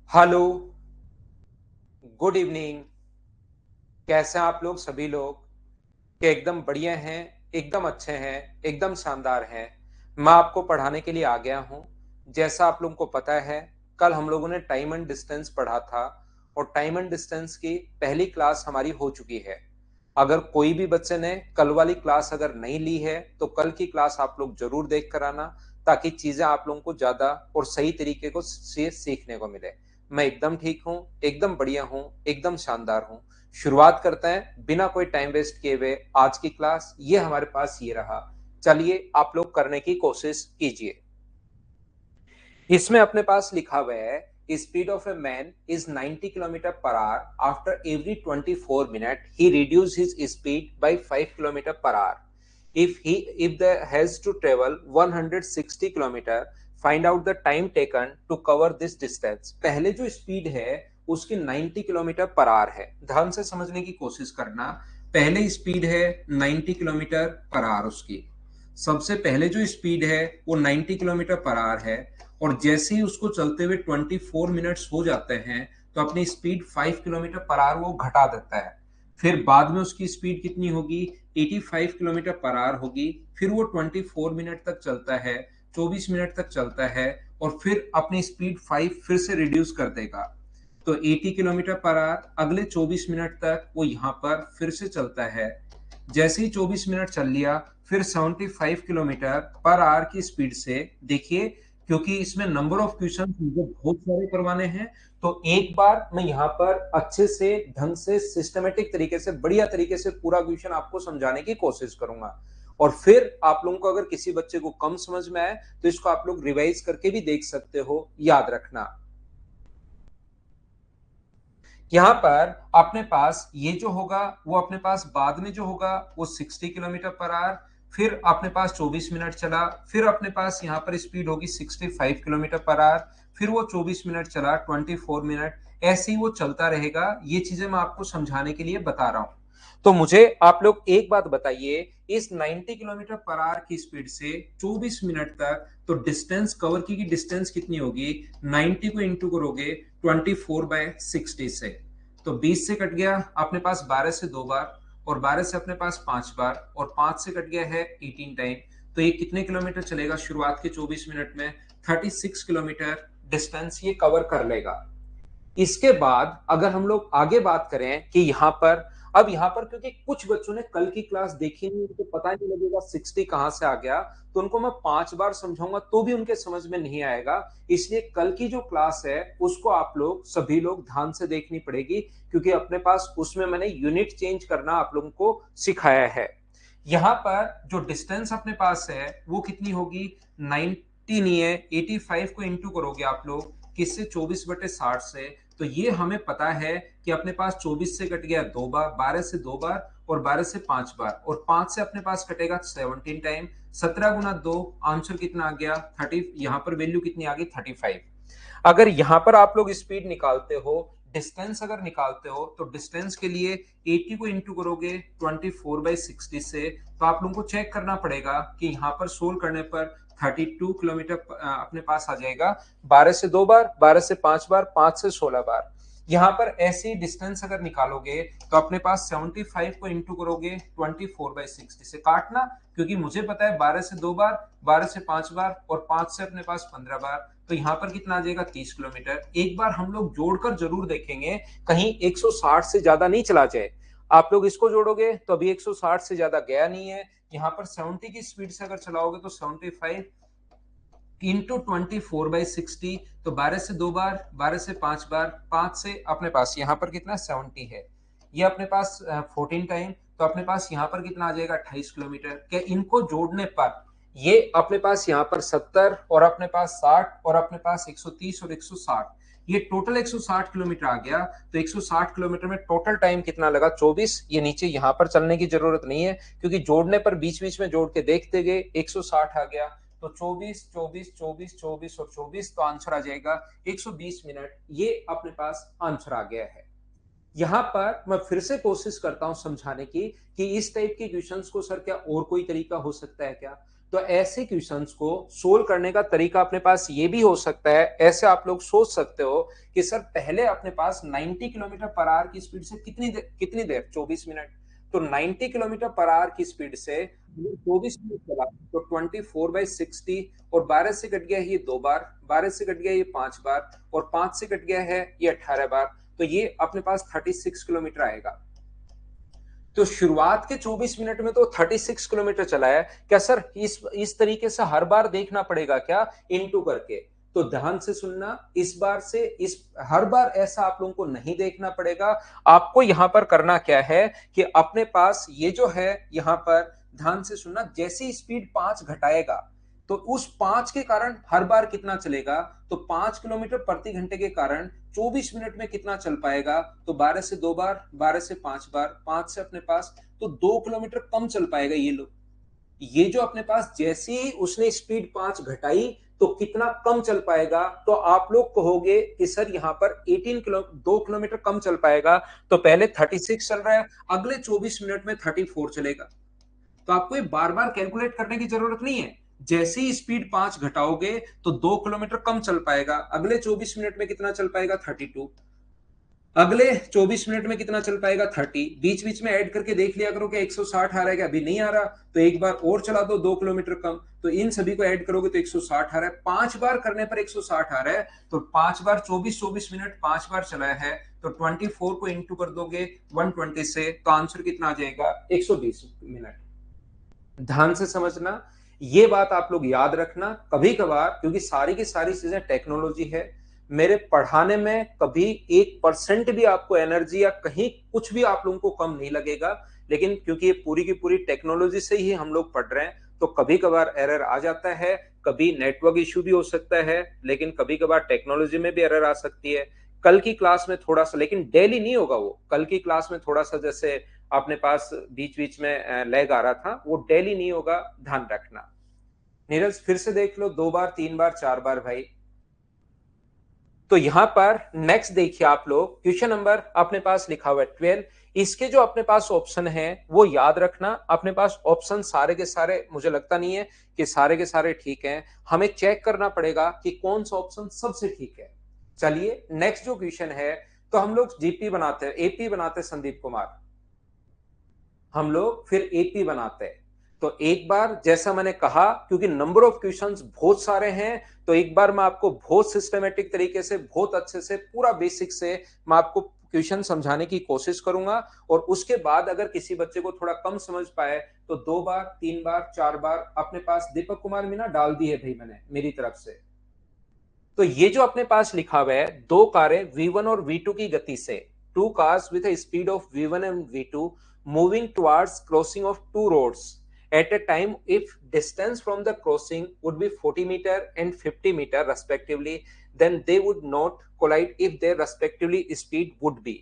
Hello, good evening. कैसे हैं आप लोग सभी लोग? क्या एकदम बढ़िया हैं, एकदम अच्छे हैं, एकदम शानदार हैं। मैं आपको पढ़ाने के लिए आ गया हूँ। जैसा आप लोगों को पता है, कल हम लोगों ने टाइम एंड डिस्टेंस पढ़ा था और टाइम एंड डिस्टेंस की पहली क्लास हमारी हो चुकी है। अगर कोई भी बच्चे ने कल वाली क्लास अगर नहीं ली है तो कल की क्लास आप लोग जरूर देख कर आना, ताकि चीजें आप लोगों को ज्यादा और सही तरीके को से सीखने को मिले। मैं एकदम ठीक हूँ, एकदम बढ़िया हूँ, एकदम शानदार हूँ। शुरुआत करते हैं बिना कोई टाइम वेस्ट किए हुए। आज की क्लास ये हमारे पास ये रहा। चलिए आप लोग करने की कोशिश कीजिए। इसमें अपने पास लिखा हुआ है speed of a man is 90 kilometre per hour after every 24 minute he reduce his speed by 5 kilometre per hour if the has to travel 160 kilometre. Find out the time taken to cover this distance. पहले जो speed है उसकी 90 kilometre per our है। ध्यान से समझने की कोशिश करना। पहले स्पीड है 90 किलोमीटर पर आवर उसकी। सबसे पहले जो स्पीड है वो 90 किलोमीटर पर आवर है। और जैसे ही उसको चलते हुए 24 मिनट्स हो जाते हैं तो अपनी स्पीड 5 किलोमीटर पर आवर वो घटा देता है। फिर बाद में उसकी स्पीड कितनी होगी? 85 किलोमीटर पर आवर होगी। फिर वो 24 मिनट तक चलता है, 24 मिनट तक चलता है और फिर अपनी स्पीड 5 फिर से रिड्यूस कर देगा। तो 80 किलोमीटर पर आवर अगले 24 मिनट तक वो यहाँ पर फिर से चलता है। जैसे ही 24 मिनट चल लिया फिर 75 किलोमीटर पर आवर की स्पीड से देखिए, क्योंकि इसमें नंबर ऑफ क्वेश्चन मुझे बहुत सारे करवाने हैं, तो एक बार मैं यहाँ पर अच्छे से ढंग से सिस्टमेटिक तरीके से बढ़िया तरीके से पूरा क्वेश्चन आपको समझाने की कोशिश करूंगा। और फिर आप लोगों को अगर किसी बच्चे को कम समझ में आए तो इसको आप लोग रिवाइज करके भी देख सकते हो, याद रखना। यहाँ पर अपने पास ये जो होगा वो अपने पास बाद में जो होगा वो 60 किलोमीटर पर आवर। फिर अपने पास 24 मिनट चला, फिर अपने पास यहाँ पर स्पीड होगी 65 किलोमीटर पर आवर। फिर वो 24 मिनट चला, 24 मिनट, ऐसे ही वो चलता रहेगा। ये चीजें मैं आपको समझाने के लिए बता रहा हूँ। तो मुझे आप लोग एक बात बताइए, इस 90 किलोमीटर पर आवर की स्पीड से 24 मिनट तक तो डिस्टेंस कवर की डिस्टेंस कितनी होगी? 90 को इंटू करोगे 24/60 से, तो 20 से कट गया अपने पास 12 से दो बार, और 12 से अपने पास 5 बार, और 5 से कट गया है 18 टाइम। तो ये कितने किलोमीटर चलेगा शुरुआत के 24 मिनट में? 36 किलोमीटर डिस्टेंस ये कवर कर लेगा। इसके बाद अगर हम लोग आगे बात करें कि यहाँ पर, अब यहाँ पर क्योंकि कुछ बच्चों ने कल की क्लास देखी नहीं, उनको पता नहीं लगेगा 60 कहां से आ गया, तो उनको मैं 5 बार समझाऊंगा तो भी उनके समझ में नहीं आएगा। इसलिए कल की जो क्लास है उसको आप लोग सभी लोग ध्यान से देखनी पड़ेगी, क्योंकि अपने पास उसमें मैंने यूनिट चेंज करना आप लोगों को सिखाया है। यहाँ पर जो डिस्टेंस अपने पास है वो कितनी होगी? 90 नहीं है, 85 को इंटू करोगे आप लोग किससे? 24/60 से। तो ये हमें पता है कि अपने पास 24 से कट गया दो बार, 12 से दो बार, और 12 से 5 बार, और 5 से अपने पास कटेगा 17 टाइम। 17 × 2 आंसर कितना आ गया? 30। यहाँ पर वैल्यू कितनी आ गई? 35। अगर यहां पर आप लोग स्पीड निकालते हो, डिस्टेंस अगर निकालते हो, तो डिस्टेंस के लिए 80 को इंटू करोगे 24/60 से, तो आप लोगों को चेक करना पड़ेगा कि यहाँ पर सोल्व करने पर 32 किलोमीटर अपने पास आ जाएगा। 12 से दो बार, 12 से 5 बार, 5 से 16 बार। यहाँ पर ऐसी डिस्टेंस अगर निकालोगे तो अपने पास 75 को इंटू करोगे 24/60 से, काटना, क्योंकि मुझे पता है 12 से दो बार, 12 से 5 बार, और 5 से अपने पास 15 बार, तो यहाँ पर कितना आ जाएगा? 30 किलोमीटर। एक बार हम लोग जोड़कर जरूर देखेंगे कहीं 160 से ज्यादा नहीं चला जाए। आप लोग इसको जोड़ोगे तो अभी 160 से ज्यादा गया नहीं है। यहाँ पर 70 की स्पीड से अगर चलाओगे तो 75 इंटू 24/60, तो 12 से दो बार, 12 से 5 बार, 5 से अपने पास यहाँ पर कितना? 70 है। ये अपने पास 14 टाइम, तो अपने पास यहाँ पर कितना आ जाएगा? 28 किलोमीटर। क्या इनको जोड़ने पर ये अपने पास यहाँ पर 70 और अपने पास 60 और अपने पास 130 और 160, ये टोटल 160 किलोमीटर आ गया। तो 160 किलोमीटर में टोटल टाइम कितना लगा? 24। ये नीचे यहाँ पर चलने की जरूरत नहीं है, क्योंकि जोड़ने पर बीच बीच में जोड़ के देखते गए 160 आ गया। तो 24 24 24 24 और 24, तो आंसर आ जाएगा 120 मिनट। ये अपने पास आंसर आ गया है। यहां पर मैं फिर से कोशिश करता हूं समझाने की कि इस टाइप के क्वेश्चंस को सर क्या और कोई तरीका हो सकता है क्या? तो ऐसे क्वेश्चंस को सोल्व करने का तरीका अपने पास ये भी हो सकता है, ऐसे आप लोग सोच सकते हो कि सर पहले अपने पास 90 किलोमीटर पर आवर की स्पीड से कितनी देर 24 मिनट। तो 90 किलोमीटर पर आवर की स्पीड से 24 मिनट चला तो 24/60, और 12 से कट गया है ये 2 बार, 12 से कट गया ये 5 बार, और 5 से कट गया है ये 18 बार, तो ये अपने पास 36 किलोमीटर आएगा। तो शुरुआत के 24 मिनट में तो 36 किलोमीटर चला है। क्या सर इस तरीके से हर बार देखना पड़ेगा क्या इनटू करके? तो ध्यान से सुनना, इस बार से इस हर बार ऐसा आप लोगों को नहीं देखना पड़ेगा। आपको यहां पर करना क्या है कि अपने पास ये जो है यहां पर ध्यान से सुनना, जैसी स्पीड 5 घटाएगा तो उस 5 के कारण हर बार कितना चलेगा, तो 5 किलोमीटर प्रति घंटे के कारण 24 मिनट में कितना चल पाएगा, तो 12 से 2 बार, 12 से 5 बार, 5 से अपने पास तो 2 किलोमीटर कम चल पाएगा। ये लो, ये जो अपने पास जैसे ही उसने स्पीड 5 घटाई तो कितना कम चल पाएगा, तो आप लोग कहोगे कि सर यहां पर 2 किलोमीटर कम चल पाएगा। तो पहले 36 चल रहा है, अगले 24 मिनट में 34 चलेगा। तो आपको ये बार बार कैलकुलेट करने की जरूरत नहीं है। जैसे ही स्पीड 5 घटाओगे तो 2 किलोमीटर कम चल पाएगा, अगले 24 मिनट में कितना चल पाएगा 32, अगले 24 मिनट में कितना चल पाएगा 30, बीच बीच में ऐड करके देख लिया करो कि 160 आ रहा है क्या, अभी नहीं आ रहा तो एक बार और चला दो 2 किलोमीटर कम, तो इन सभी को ऐड करोगे तो 160 आ रहा है। 5 बार करने पर 160 आ रहा है, तो 5 बार 24 मिनट 5 बार चला है, तो 24 को इंटू कर दोगे 120 से, तो आंसर कितना आ जाएगा 120 मिनट। ध्यान से समझना, ये बात आप लोग याद रखना। कभी कभार क्योंकि सारी की सारी चीजें टेक्नोलॉजी है, मेरे पढ़ाने में कभी 1% भी आपको एनर्जी या कहीं कुछ भी आप लोगों को कम नहीं लगेगा, लेकिन क्योंकि ये पूरी की पूरी टेक्नोलॉजी से ही हम लोग पढ़ रहे हैं तो कभी कभार एरर आ जाता है, कभी नेटवर्क इश्यू भी हो सकता है, लेकिन कभी कभार टेक्नोलॉजी में भी एरर आ सकती है। कल की क्लास में थोड़ा सा, लेकिन डेली नहीं होगा वो, कल की क्लास में थोड़ा सा जैसे अपने पास बीच बीच में लैग आ रहा था, वो डेली नहीं होगा, ध्यान रखना। नीरज फिर से देख लो, 2 बार 3 बार 4 बार भाई। तो यहां पर नेक्स्ट देखिए आप लोग, क्वेश्चन नंबर अपने पास लिखा हुआ है 12। इसके जो अपने पास ऑप्शन है वो याद रखना। अपने पास ऑप्शन सारे के सारे, मुझे लगता नहीं है कि सारे के सारे ठीक हैं, हमें चेक करना पड़ेगा कि कौन सा ऑप्शन सबसे ठीक है। चलिए नेक्स्ट जो क्वेश्चन है, तो हम लोग जीपी बनाते हैं, एपी बनाते हैं संदीप कुमार, हम लोग फिर एपी बनाते हैं। तो एक बार जैसा मैंने कहा, क्योंकि नंबर ऑफ क्वेश्चंस बहुत सारे हैं, तो एक बार मैं आपको बहुत सिस्टमेटिक तरीके से, बहुत अच्छे से, पूरा बेसिक से मैं आपको क्वेश्चन समझाने की कोशिश करूंगा। और उसके बाद अगर किसी बच्चे को थोड़ा कम समझ पाए तो 2 बार 3 बार 4 बार अपने पास दीपक कुमार मीना डाल दी है भाई मैंने मेरी तरफ से। तो ये जो अपने पास लिखा हुआ है, दो कारें V1 और V2 की गति से, two cars with a speed of V1 and V2 moving towards crossing of two roads at a time if distance from the crossing would be 40 meter and 50 meter respectively, then they would not collide if their respectively speed would be।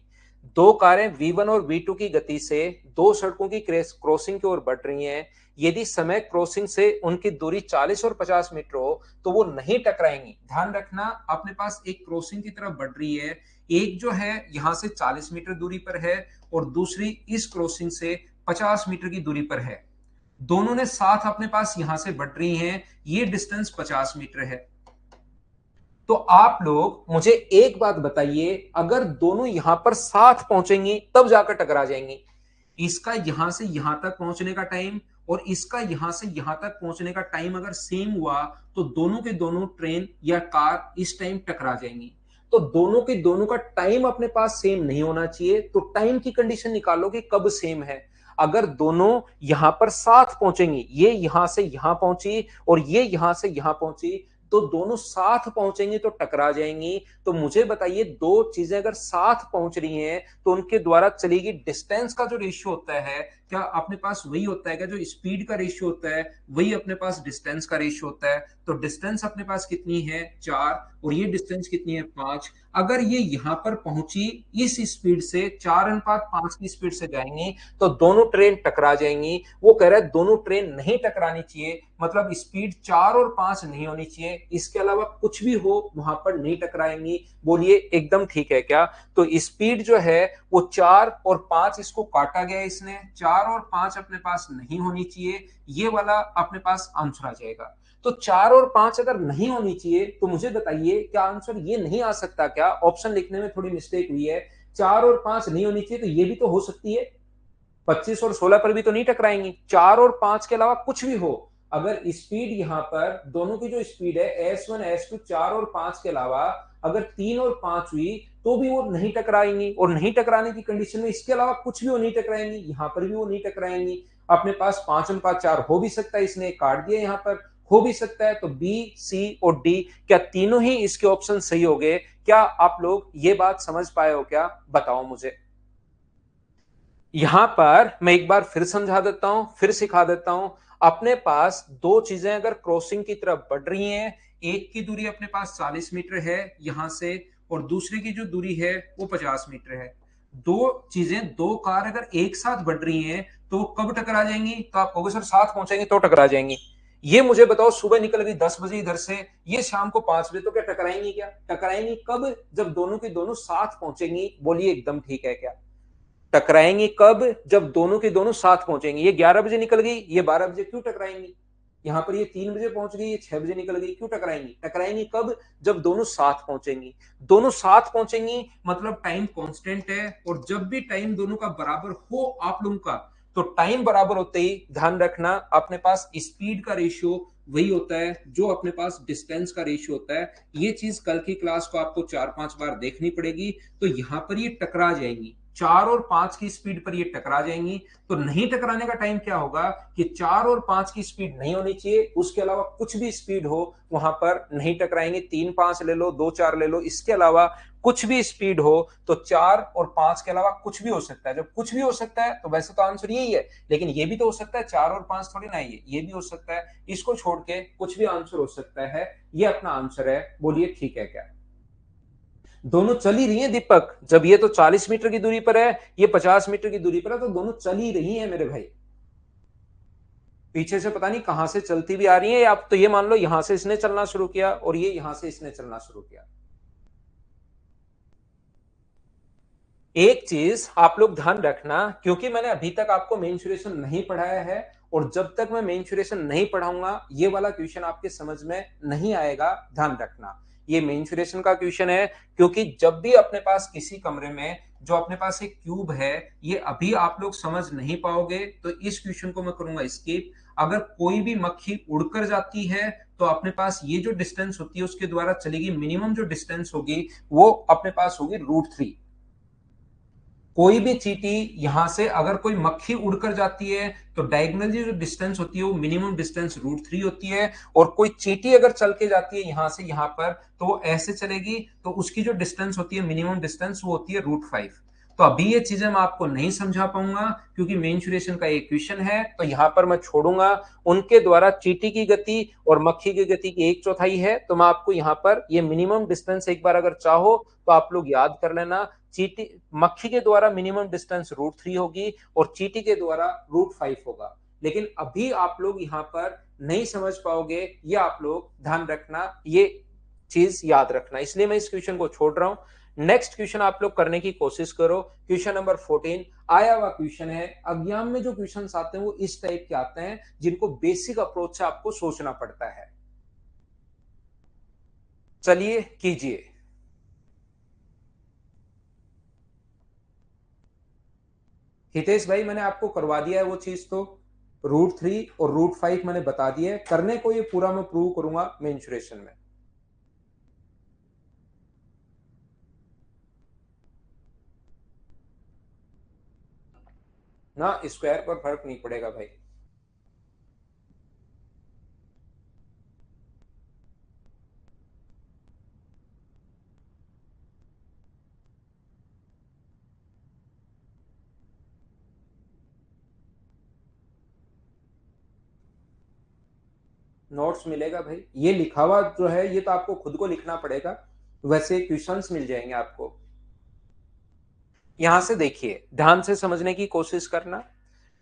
दो कारें V1 और V2 की गति से दो सड़कों की crossing की ओर बढ़ रही हैं। यदि समय क्रॉसिंग से उनकी दूरी 40 और 50 मीटर हो तो वो नहीं टकराएंगी। ध्यान रखना, अपने पास एक क्रॉसिंग की तरफ बढ़ रही है, एक जो है यहां से 40 मीटर दूरी पर है और दूसरी इस क्रॉसिंग से 50 मीटर की दूरी पर है। दोनों ने साथ अपने पास यहां से बढ़ रही हैं, ये डिस्टेंस 50 मीटर है। तो आप लोग मुझे एक बात बताइए, अगर दोनों यहां पर साथ पहुंचेंगी तब जाकर टकरा जाएंगी। इसका यहां से यहां तक पहुंचने का टाइम और इसका यहां से यहां तक पहुंचने का टाइम अगर सेम हुआ तो दोनों के दोनों ट्रेन या कार इस टाइम टकरा जाएंगी। तो दोनों के दोनों का टाइम अपने पास सेम नहीं होना चाहिए। तो टाइम की कंडीशन निकालो कि कब सेम है। अगर दोनों यहां पर साथ पहुंचेंगी, ये यहां से यहां पहुंची और ये यहां से यहां पहुंची, तो दोनों साथ पहुंचेंगी तो टकरा जाएंगी। तो मुझे बताइए, दो चीजें अगर साथ पहुंच रही हैं तो उनके द्वारा चली गई डिस्टेंस का जो रेशियो होता है, क्या अपने पास वही होता है? क्या जो स्पीड का रेशियो होता है वही अपने पास डिस्टेंस का रेशियो होता है? तो डिस्टेंस अपने पास कितनी है 4 और ये डिस्टेंस कितनी है 5। अगर ये यहां पर पहुंची इस स्पीड से 4:5 की स्पीड से जाएंगी तो दोनों ट्रेन टकरा जाएंगी। वो कह रहा है दोनों ट्रेन नहीं टकरानी चाहिए, मतलब स्पीड 4 और 5 नहीं होनी चाहिए, इसके अलावा कुछ भी हो वहां पर नहीं टकराएंगी। बोलिए एकदम ठीक है क्या? तो स्पीड जो है वो 4 और 5 इसको काटा गया इसने, 4 और 5 अपने पास नहीं होनी चाहिए, ये वाला अपने पास आंसर आ जाएगा। तो 4 और 5 अगर नहीं होनी चाहिए तो मुझे बताइए क्या आंसर ये नहीं आ सकता क्या? ऑप्शन लिखने में थोड़ी मिस्टेक हुई है, 4 और 5 नहीं होनी चाहिए तो ये भी तो हो सकती है, 25 और 16 पर भी तो नहीं टकराएंगी, 4 और 5 के अलावा कुछ भी हो, अगर स्पीड यहां पर दोनों की जो स्पीड है S1 S2 4 और 5 के अलावा अगर 3 और 5 हुई तो भी वो नहीं टकराएंगी, और नहीं टकराने की कंडीशन में इसके अलावा कुछ भी वो नहीं टकराएंगी, यहां पर भी वो नहीं टकराएंगी। अपने पास 5 और 5 4 हो भी सकता है, इसने काट दिया यहां पर, हो भी सकता है, तो बी सी और डी क्या तीनों ही इसके ऑप्शन सही हो गए? क्या आप लोग ये बात समझ पाए हो क्या? बताओ मुझे। यहां पर मैं एक बार फिर समझा देता हूं, फिर सिखा देता हूं। अपने पास दो चीजें अगर क्रॉसिंग की तरफ बढ़ रही हैं, एक की दूरी अपने पास 40 मीटर है यहां से, और दूसरे की जो दूरी है वो 50 मीटर है। दो चीजें, दो कार अगर एक साथ बढ़ रही हैं तो कब टकरा जाएंगी? तो आप कहोगे सर साथ पहुंचेंगे तो टकरा जाएंगी। ये मुझे बताओ, सुबह निकल गई 10 बजे इधर से, ये शाम को 5 बजे, तो क्या टकराएंगी? क्या टकराएंगी कब? जब दोनों की दोनों साथ पहुंचेंगी। बोलिए एकदम ठीक है क्या? टकराएंगी कब? जब दोनों के दोनों साथ पहुंचेंगे। ये 11 बजे निकल गई, ये 12 बजे, क्यों टकराएंगी? यहां पर ये 3 बजे पहुंच गई, ये 6 बजे निकल गई, क्यों टकराएंगी? टकराएंगी कब? जब दोनों साथ पहुंचेंगी। दोनों साथ पहुंचेंगी मतलब टाइम कांस्टेंट है, और जब भी टाइम दोनों का बराबर हो आप लोगों का, तो टाइम बराबर होते ही ध्यान रखना अपने पास स्पीड का रेशियो वही होता है जो अपने पास डिस्टेंस का रेशियो होता है। ये चीज कल की क्लास को आपको 4-5 बार देखनी पड़ेगी। तो यहां पर ये टकरा जाएंगी, 4 और 5 की स्पीड पर ये टकरा जाएंगी। तो नहीं टकराने का टाइम क्या होगा कि 4 और 5 की स्पीड नहीं होनी चाहिए, उसके अलावा कुछ भी स्पीड हो वहां पर नहीं टकराएंगे। 3-5 ले लो, 2-4 ले लो, इसके अलावा कुछ भी स्पीड हो तो 4 और 5 के अलावा कुछ भी हो सकता है। जब कुछ भी हो सकता है तो वैसे तो आंसर यही है, लेकिन ये भी तो हो सकता है, 4 और 5 थोड़ी ना, ये भी हो सकता है। इसको छोड़ के कुछ भी आंसर हो सकता है, ये अपना आंसर है। बोलिए ठीक है क्या? दोनों चल ही रही हैं दीपक, जब ये तो 40 मीटर की दूरी पर है, ये 50 मीटर की दूरी पर है, तो दोनों चल ही रही हैं मेरे भाई। पीछे से पता नहीं कहां से चलती भी आ रही है। आप तो ये मान लो यहां से इसने चलना शुरू किया और ये यहां से इसने चलना शुरू किया। एक चीज आप लोग ध्यान रखना, क्योंकि मैंने अभी तक आपको मेंसुरेशन नहीं पढ़ाया है, और जब तक मैं मेंसुरेशन नहीं पढ़ाऊंगा ये वाला क्वेश्चन आपके समझ में नहीं आएगा। ध्यान रखना ये मेंसुरेशन का क्वेश्चन है, क्योंकि जब भी अपने पास किसी कमरे में जो अपने पास एक क्यूब है, ये अभी आप लोग समझ नहीं पाओगे तो इस क्वेश्चन को मैं करूंगा स्किप। अगर कोई भी मक्खी उड़कर जाती है तो अपने पास ये जो डिस्टेंस होती है उसके द्वारा चलेगी, मिनिमम जो डिस्टेंस होगी वो अपने पास होगी √3। कोई भी चींटी यहां से अगर कोई मक्खी उड़कर जाती है तो डायगोनली जो डिस्टेंस होती है वो मिनिमम डिस्टेंस √3 होती है, और कोई चींटी अगर चल के जाती है यहां से यहां पर तो वो ऐसे चलेगी, तो उसकी जो डिस्टेंस होती है मिनिमम डिस्टेंस वो होती है √5। तो अभी ये चीजें मैं आपको नहीं समझा पाऊंगा क्योंकि मेंसुरेशन का एक क्वेश्चन है, तो यहां पर मैं छोड़ूंगा। उनके द्वारा चींटी की गति और मक्खी की गति की 1/4 है, तो मैं आपको यहाँ पर ये मिनिमम डिस्टेंस एक बार अगर चाहो तो आप लोग याद कर लेना। चींटी मक्खी के द्वारा मिनिमम डिस्टेंस √3 होगी और चींटी के द्वारा √5 होगा। लेकिन अभी आप लोग यहाँ पर नहीं समझ पाओगे, ये आप लोग ध्यान रखना, ये चीज याद रखना, इसलिए मैं इस क्वेश्चन को छोड़ रहा हूं। नेक्स्ट क्वेश्चन आप लोग करने की कोशिश करो। क्वेश्चन नंबर 14 आया हुआ क्वेश्चन है। एग्जाम में जो क्वेश्चन आते हैं वो इस टाइप के आते हैं जिनको बेसिक अप्रोच से आपको सोचना पड़ता है। चलिए कीजिए। हितेश भाई मैंने आपको करवा दिया है वो चीज, तो √3 और √5 मैंने बता दिया है। करने को ये पूरा मैं प्रूव करूंगा मेंसुरेशन में। ना स्क्वायर पर फर्क नहीं पड़ेगा भाई। नोट्स मिलेगा भाई, ये लिखा हुआ जो है ये तो आपको खुद को लिखना पड़ेगा, वैसे क्वेश्चंस मिल जाएंगे आपको। यहां से देखिए, ध्यान से समझने की कोशिश करना।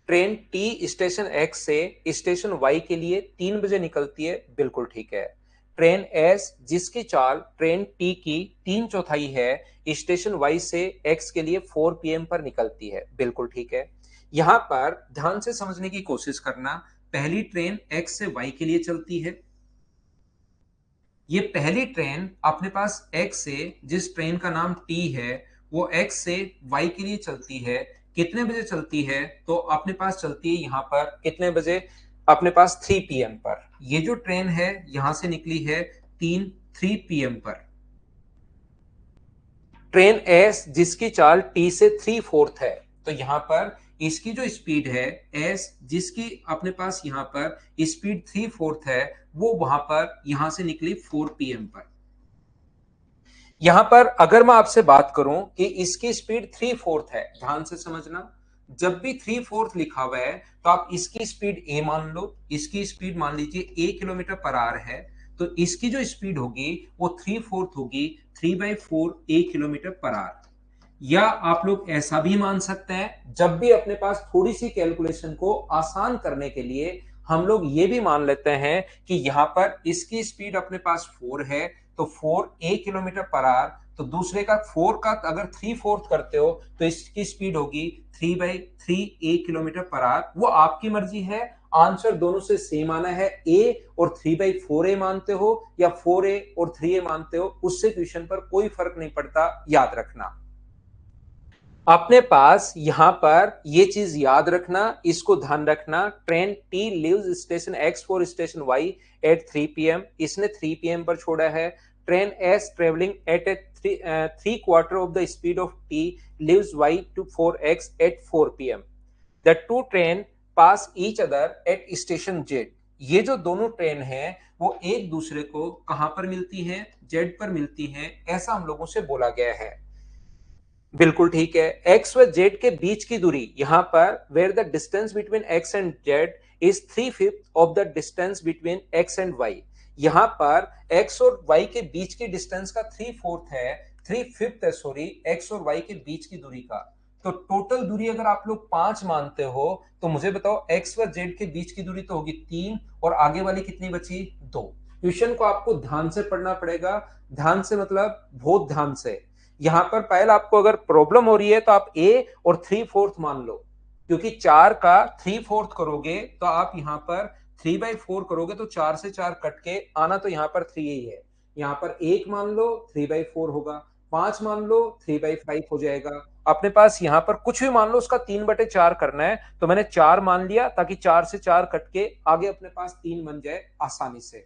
ट्रेन टी स्टेशन एक्स से स्टेशन वाई के लिए 3 बजे निकलती है, बिल्कुल ठीक है। ट्रेन एस जिसकी चाल ट्रेन टी की 3/4 है स्टेशन वाई से एक्स के लिए 4 पीएम पर निकलती है। बिल्कुल ठीक है। यहां पर ध्यान से समझने की कोशिश करना, पहली ट्रेन एक्स से वाई के लिए चलती है। ये पहली ट्रेन अपने पास एक्स से, जिस ट्रेन का नाम टी है, वो एक्स से वाई के लिए चलती है। कितने बजे चलती है? तो अपने पास चलती है यहां पर कितने बजे? अपने पास 3 पीएम पर। ये जो ट्रेन है यहां से निकली है 3 पीएम पर। ट्रेन एस जिसकी चाल टी से 3/4 है, तो यहां पर इसकी जो स्पीड है एस जिसकी अपने पास यहां पर स्पीड 3/4 है, वो वहां पर यहां से निकली 4 पीएम पर। यहां पर अगर मैं आपसे बात करूं कि इसकी स्पीड 3/4 है, ध्यान से समझना, जब भी 3/4 लिखा हुआ है तो आप इसकी स्पीड ए मान लो। इसकी स्पीड मान लीजिए ए किलोमीटर पर आवर है, तो इसकी जो स्पीड होगी वो 3/4 होगी 3/4 ए किलोमीटर पर आवर। या आप लोग ऐसा भी मान सकते हैं, जब भी अपने पास थोड़ी सी कैलकुलेशन को आसान करने के लिए हम लोग ये भी मान लेते हैं कि यहां पर इसकी स्पीड अपने पास 4 है, तो 4 ए किलोमीटर पर आवर, तो दूसरे का 4 का अगर 3/4 करते हो तो इसकी स्पीड होगी 3/3 ए किलोमीटर पर आवर। वो आपकी मर्जी है, आंसर दोनों से सेम आना है। ए और 3/4 ए मानते हो या 4 ए और 3 ए मानते हो, उससे क्वेश्चन पर कोई फर्क नहीं पड़ता, याद रखना। अपने पास यहां पर ये चीज याद रखना, इसको ध्यान रखना, train T leaves station X for station Y at 3 PM, इसने 3 पीएम पर छोड़ा है। Train S travelling at a 3/4 of the speed of T leaves Y to for X at 4 PM. The two train pass each other at station Z. ये जो दोनों train है वो एक दूसरे को कहां पर मिलती है? जेड पर मिलती है, ऐसा हम लोगों से बोला गया है। बिल्कुल ठीक है। एक्स व जेड के बीच की दूरी, यहां पर where the distance between X and Z is 3/5 of the distance between X and Y. यहां पर एक्स और वाई के बीच की डिस्टेंस का 3/4 है, 3/5 है सॉरी, एक्स और वाई के बीच की दूरी का। तो टोटल दूरी अगर आप लोग 5 मानते हो तो मुझे बताओ एक्स व जेड के बीच की दूरी तो होगी 3, और आगे वाली कितनी बची? 2। क्वेश्चन को आपको ध्यान से पढ़ना पड़ेगा। ध्यान से मतलब बहुत ध्यान से। यहां पर पहले आपको अगर प्रॉब्लम हो रही है तो आप ए और 3/4 मान लो, क्योंकि 4 का 3/4 करोगे तो आप यहां पर 3/4 करोगे तो 4 से 4 कट के आना, तो यहां पर 3 ही है। यहां पर 1 मान लो 3/4 होगा, 5 मान लो 3/5 हो जाएगा। अपने पास यहां पर कुछ भी मान लो, उसका 3/4 करना है, तो मैंने 4 मान लिया ताकि 4 से 4 कट के आगे अपने पास 3 बन जाए आसानी से।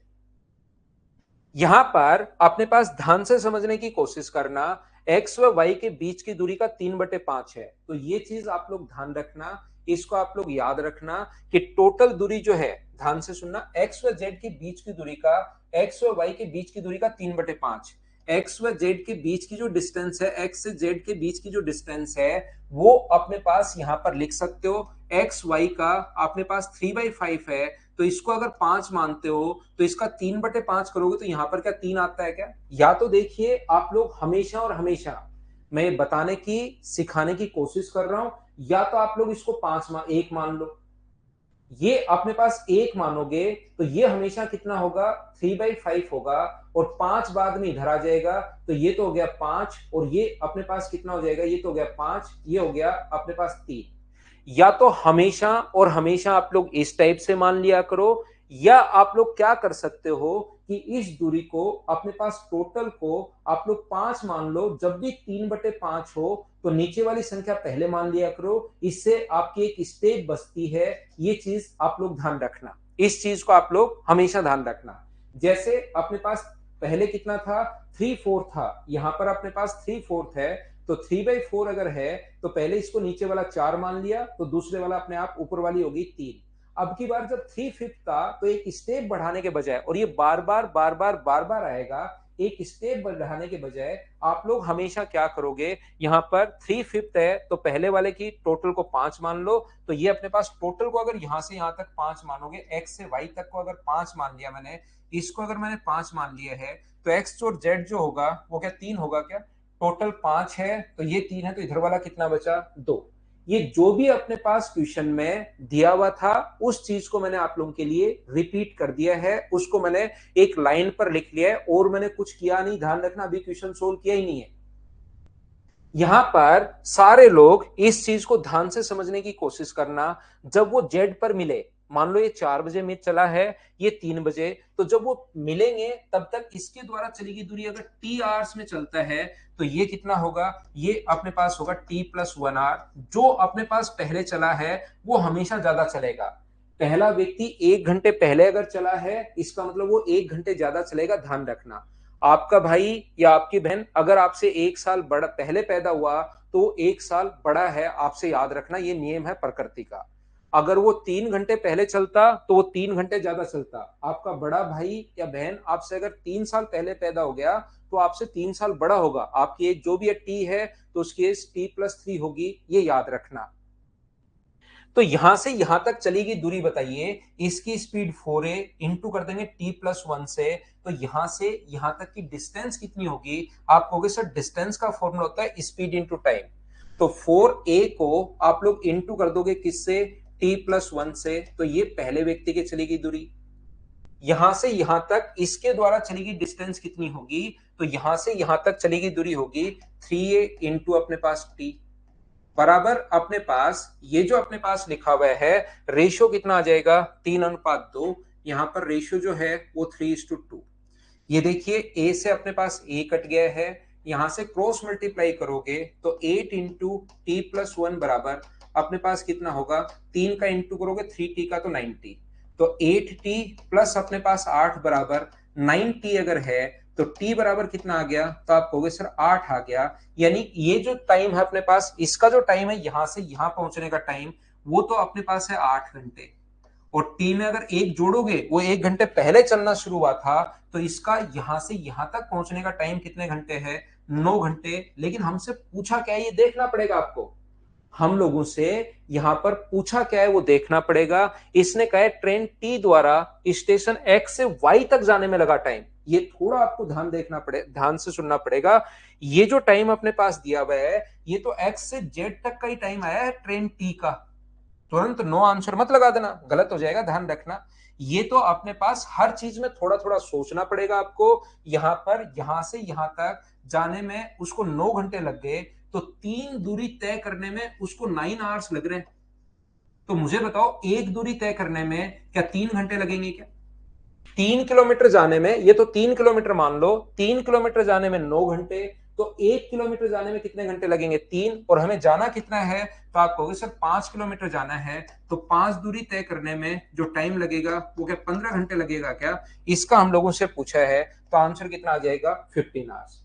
यहां पर अपने पास ध्यान से समझने की कोशिश करना, एक्स व वाई के बीच की दूरी का 3/5 है, तो ये चीज आप लोग ध्यान रखना, इसको आप लोग याद रखना कि टोटल दूरी जो है, ध्यान से सुनना, एक्स व जेड के बीच की दूरी का, एक्स व वाई के बीच की दूरी का 3/5। एक्स व जेड के बीच की जो डिस्टेंस है, एक्स से जेड के बीच की जो डिस्टेंस है, वो अपने पास यहां पर लिख सकते हो। एक्स वाई का अपने पास 3/5 है, तो इसको अगर 5 मानते हो तो इसका 3/5 करोगे तो यहां पर क्या 3 आता है क्या? या तो देखिए, आप लोग हमेशा और हमेशा, मैं बताने की सिखाने की कोशिश कर रहा हूं, या तो आप लोग इसको 1 मान लो, ये अपने पास 1 मानोगे तो ये हमेशा कितना होगा? 3/5 होगा, और 5 बाद में इधर आ जाएगा, तो ये तो हो गया 5, और ये अपने पास कितना हो जाएगा? ये तो हो गया 5, ये हो गया अपने पास 3। या तो हमेशा और हमेशा आप लोग इस टाइप से मान लिया करो, या आप लोग क्या कर सकते हो कि इस दूरी को अपने पास टोटल को आप लोग 5 मान लो। जब भी 3/5 हो तो नीचे वाली संख्या पहले मान लिया करो, इससे आपकी एक स्टेप बचती है। ये चीज आप लोग ध्यान रखना, इस चीज को आप लोग हमेशा ध्यान रखना। जैसे अपने पास पहले कितना था? 3/4 था, यहां पर अपने पास 3/4 है, तो 3/4 अगर है तो पहले इसको नीचे वाला 4 मान लिया, तो दूसरे वाला अपने आप ऊपर वाली होगी 3। अब की बार जब 3/5 था तो एक स्टेप बढ़ाने के बजाय, और ये बार बार बार बार बार बार आएगा, एक स्टेप बढ़ाने के बजाय आप लोग हमेशा क्या करोगे? यहां पर 3/5 है तो पहले वाले की टोटल को 5 मान लो, तो ये अपने पास टोटल को अगर यहां से यहां तक 5 मानोगे, एक्स से वाई तक को अगर 5 मान लिया मैंने, इसको अगर मैंने 5 मान लिया है, तो एक्स और जेड जो होगा वो क्या 3 होगा क्या? टोटल 5 है तो ये 3 है, तो इधर वाला कितना बचा? 2। ये जो भी अपने पास क्वेश्चन में दिया हुआ था उस चीज को मैंने आप लोगों के लिए रिपीट कर दिया है, उसको मैंने एक लाइन पर लिख लिया है और मैंने कुछ किया नहीं। ध्यान रखना, अभी क्वेश्चन सोल्व किया ही नहीं है। यहां पर सारे लोग इस चीज को ध्यान से समझने की कोशिश करना। जब वो जेड पर मिले, मान लो ये 4 बजे मैच चला है, ये 3 बजे, तो जब वो मिलेंगे तब तक इसके द्वारा चली गई दूरी अगर टी आवर्स में चलता है तो ये कितना होगा, ये अपने पास होगा टी प्लस 1 आवर। जो अपने पास पहले चला है वो हमेशा ज्यादा चलेगा। पहला व्यक्ति 1 घंटे पहले अगर चला है इसका मतलब वो 1 घंटे ज्यादा चलेगा। ध्यान रखना, आपका भाई या आपकी बहन अगर आपसे 1 साल बड़ा पहले पैदा हुआ तो 1 साल बड़ा है आपसे। याद रखना, ये नियम है प्रकृति का। अगर वो 3 घंटे पहले चलता तो वो 3 घंटे ज्यादा चलता। आपका बड़ा भाई या बहन आपसे अगर 3 साल पहले पैदा हो गया तो आपसे 3 साल बड़ा होगा। आपकी एज जो भी टी है तो उसकी एज T+3 होगी, ये याद रखना। तो यहां से यहां तक चली गई दूरी बताइए, इसकी स्पीड 4a इंटू कर देंगे T+1 से, तो यहां से यहां तक की डिस्टेंस कितनी होगी। आप कहोगे सर डिस्टेंस का फॉर्मूला होता है स्पीड इंटू टाइम, तो 4a को आप लोग इंटू कर दोगे किससे, T+1 से, तो ये पहले व्यक्ति की चली गई दूरी। यहां से यहां तक इसके द्वारा चली गई डिस्टेंस कितनी होगी, तो यहां से यहां तक चली गई दूरी होगी 3a इंटू अपने पास t, बराबर अपने पास ये जो अपने पास लिखा हुआ है रेशियो कितना आ जाएगा, 3:2। यहां पर रेशियो जो है वो 3:2। ये देखिए ए से अपने पास ए कट गया है, यहां से क्रॉस मल्टीप्लाई करोगे तो 8 इंटू T+1 बराबर अपने पास कितना होगा, 3 का इंटू करोगे 3t का तो 90, तो 8t प्लस अपने पास 8 बराबर 9t अगर है तो t बराबर कितना आ गया, तो आप कहोगे सर 8 आ गया। यानी ये जो टाइम है अपने पास, इसका जो टाइम है यहां से यहां पहुंचने का टाइम, वो तो अपने पास है 8 घंटे। और टी में अगर एक जोड़ोगे, वो 1 घंटे पहले चलना शुरू हुआ था, तो इसका यहां से यहां तक पहुंचने का टाइम कितने घंटे है, 9 घंटे। लेकिन हमसे पूछा क्या है ये देखना पड़ेगा आपको, हम लोगों से यहां पर पूछा क्या है वो देखना पड़ेगा। इसने कहा है ट्रेन टी द्वारा स्टेशन एक्स से वाई तक जाने में लगा टाइम। ये थोड़ा आपको ध्यान देखना पड़े, ध्यान से सुनना पड़ेगा। ये जो टाइम अपने पास दिया हुआ है ये तो एक्स से जेड तक का ही टाइम आया है ट्रेन टी का। तुरंत नो आंसर मत लगा देना, गलत हो जाएगा, ध्यान रखना। ये तो अपने पास हर चीज में थोड़ा थोड़ा सोचना पड़ेगा आपको। यहां पर यहां से यहां तक जाने में उसको 9 घंटे लग गए, तो 3 दूरी तय करने में उसको 9 आवर्स लग रहे हैं। तो मुझे बताओ एक दूरी तय करने में क्या 3 घंटे लगेंगे क्या? 3 किलोमीटर जाने में, ये तो 3 किलोमीटर मान लो, 3 किलोमीटर जाने में 9 घंटे, तो 1 किलोमीटर जाने में कितने घंटे लगेंगे, 3, और हमें जाना कितना है, तो आप कहोगे सर 5 किलोमीटर जाना है, तो 5 दूरी तय करने में जो टाइम लगेगा वो क्या 15 घंटे लगेगा क्या? इसका हम लोगों से पूछा है, तो आंसर कितना आ जाएगा, 15 आवर्स।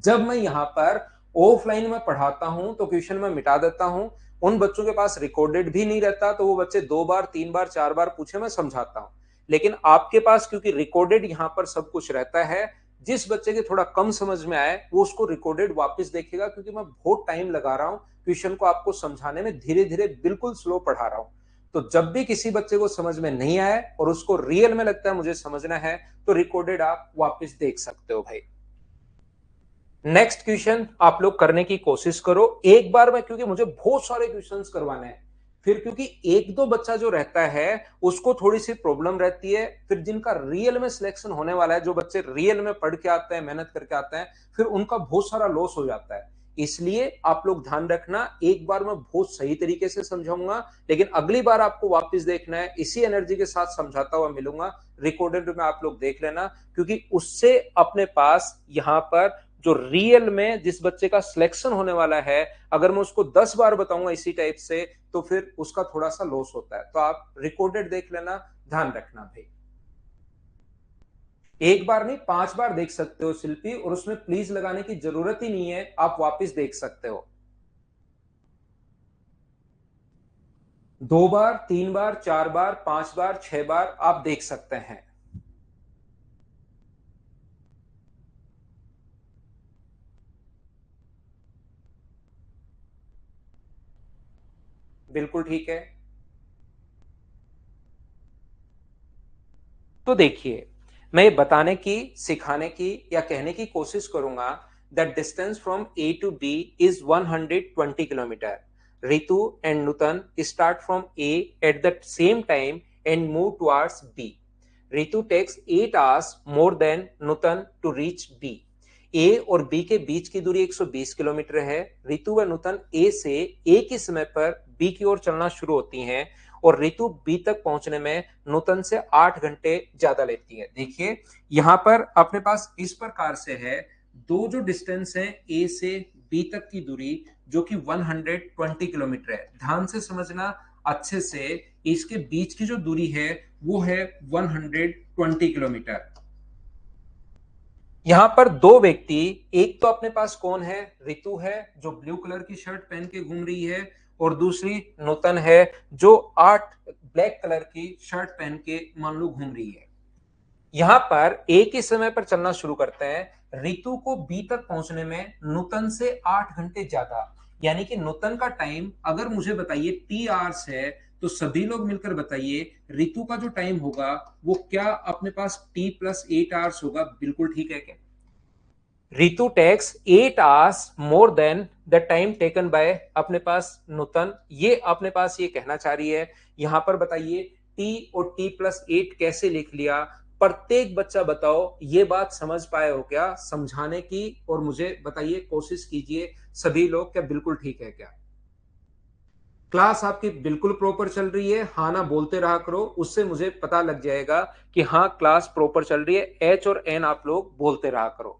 जब मैं यहां पर ऑफलाइन में पढ़ाता हूं तो क्वेश्चन में मिटा देता हूं, उन बच्चों के पास रिकॉर्डेड भी नहीं रहता, तो वो बच्चे 2 बार 3 बार 4 बार पूछे मैं समझाता हूं। लेकिन आपके पास क्योंकि रिकॉर्डेड यहां पर सब कुछ रहता है, जिस बच्चे के थोड़ा कम समझ में आए वो उसको रिकॉर्डेड वापस देखेगा, क्योंकि मैं बहुत टाइम लगा रहा हूं क्वेश्चन को आपको समझाने में, धीरे धीरे बिल्कुल स्लो पढ़ा रहा हूं। तो जब भी किसी बच्चे को समझ में नहीं आए और उसको रियल में लगता है मुझे समझना है, तो रिकॉर्डेड आप वापस देख सकते हो भाई। नेक्स्ट क्वेश्चन आप लोग करने की कोशिश करो एक बार में, क्योंकि मुझे बहुत सारे क्वेश्चंस करवाने हैं। फिर क्योंकि एक दो बच्चा जो रहता है उसको थोड़ी सी प्रॉब्लम रहती है, फिर जिनका रियल में सिलेक्शन होने वाला है, जो बच्चे रियल में पढ़ के आते हैं मेहनत करके आते हैं, फिर उनका बहुत सारा लॉस हो जाता है। इसलिए आप लोग ध्यान रखना, एक बार मैं बहुत सही तरीके से समझाऊंगा, लेकिन अगली बार आपको वापस देखना है, इसी एनर्जी के साथ समझाता हुआ मिलूंगा। रिकॉर्डेड में आप लोग देख लेना, क्योंकि उससे अपने पास यहां पर जो रियल में जिस बच्चे का सिलेक्शन होने वाला है, अगर मैं उसको 10 बार बताऊंगा इसी टाइप से, तो फिर उसका थोड़ा सा लॉस होता है। तो आप रिकॉर्डेड देख लेना, ध्यान रखना भाई। एक बार नहीं 5 बार देख सकते हो शिल्पी, और उसमें प्लीज लगाने की जरूरत ही नहीं है, आप वापस देख सकते हो। 2 बार 3 बार 4 बार 5 बार 6 बार आप देख सकते हैं। बिल्कुल ठीक है। तो देखिए, मैं ये बताने की, सिखाने की या कहने की कोशिश करूंगा that distance from A to B is 120 kilometre. Ritu and Nutan start from A at the same time and move towards B. Ritu takes 8 hours more than Nutan to reach B. A और B के बीच की दूरी 120 kilometre है। रितु व नूतन A से एक ही समय पर B की ओर चलना शुरू होती हैं और रितु B तक पहुंचने में नूतन से 8 घंटे ज्यादा लेती है। देखिए यहां पर अपने पास इस प्रकार से है, दो जो डिस्टेंस है A से B तक की दूरी जो कि 120 किलोमीटर है। ध्यान से समझना अच्छे से, इसके बीच की जो दूरी है वो है 120 किलोमीटर। यहां पर दो व्यक्ति, एक तो अपने पास कौन है, रितु है जो ब्लू कलर की शर्ट पहन के घूम रही है, और दूसरी नूतन है जो ब्लैक कलर की शर्ट पहन के मान लो घूम रही है। यहां पर एक ही समय पर चलना शुरू करते हैं। रितु को बी तक पहुंचने में नूतन से 8 घंटे ज्यादा, यानी कि नूतन का टाइम अगर मुझे बताइए टी आवर्स है, तो सभी लोग मिलकर बताइए रितु का जो टाइम होगा वो क्या अपने पास टी प्लस 8 आवर्स होगा। बिल्कुल ठीक है क्या? Ritu takes 8 hours more than the time taken by अपने पास नूतन। ये अपने पास ये कहना चाह रही है। यहां पर बताइए टी और टी प्लस 8 कैसे लिख लिया? प्रत्येक बच्चा बताओ ये बात समझ पाए हो क्या? समझाने की और मुझे बताइए, कोशिश कीजिए सभी लोग, क्या बिल्कुल ठीक है क्या? क्लास आपकी बिल्कुल प्रॉपर चल रही है? हाँ ना बोलते रहा करो, उससे मुझे पता लग जाएगा कि हाँ क्लास प्रॉपर चल रही है। एच और एन आप लोग बोलते रहा करो।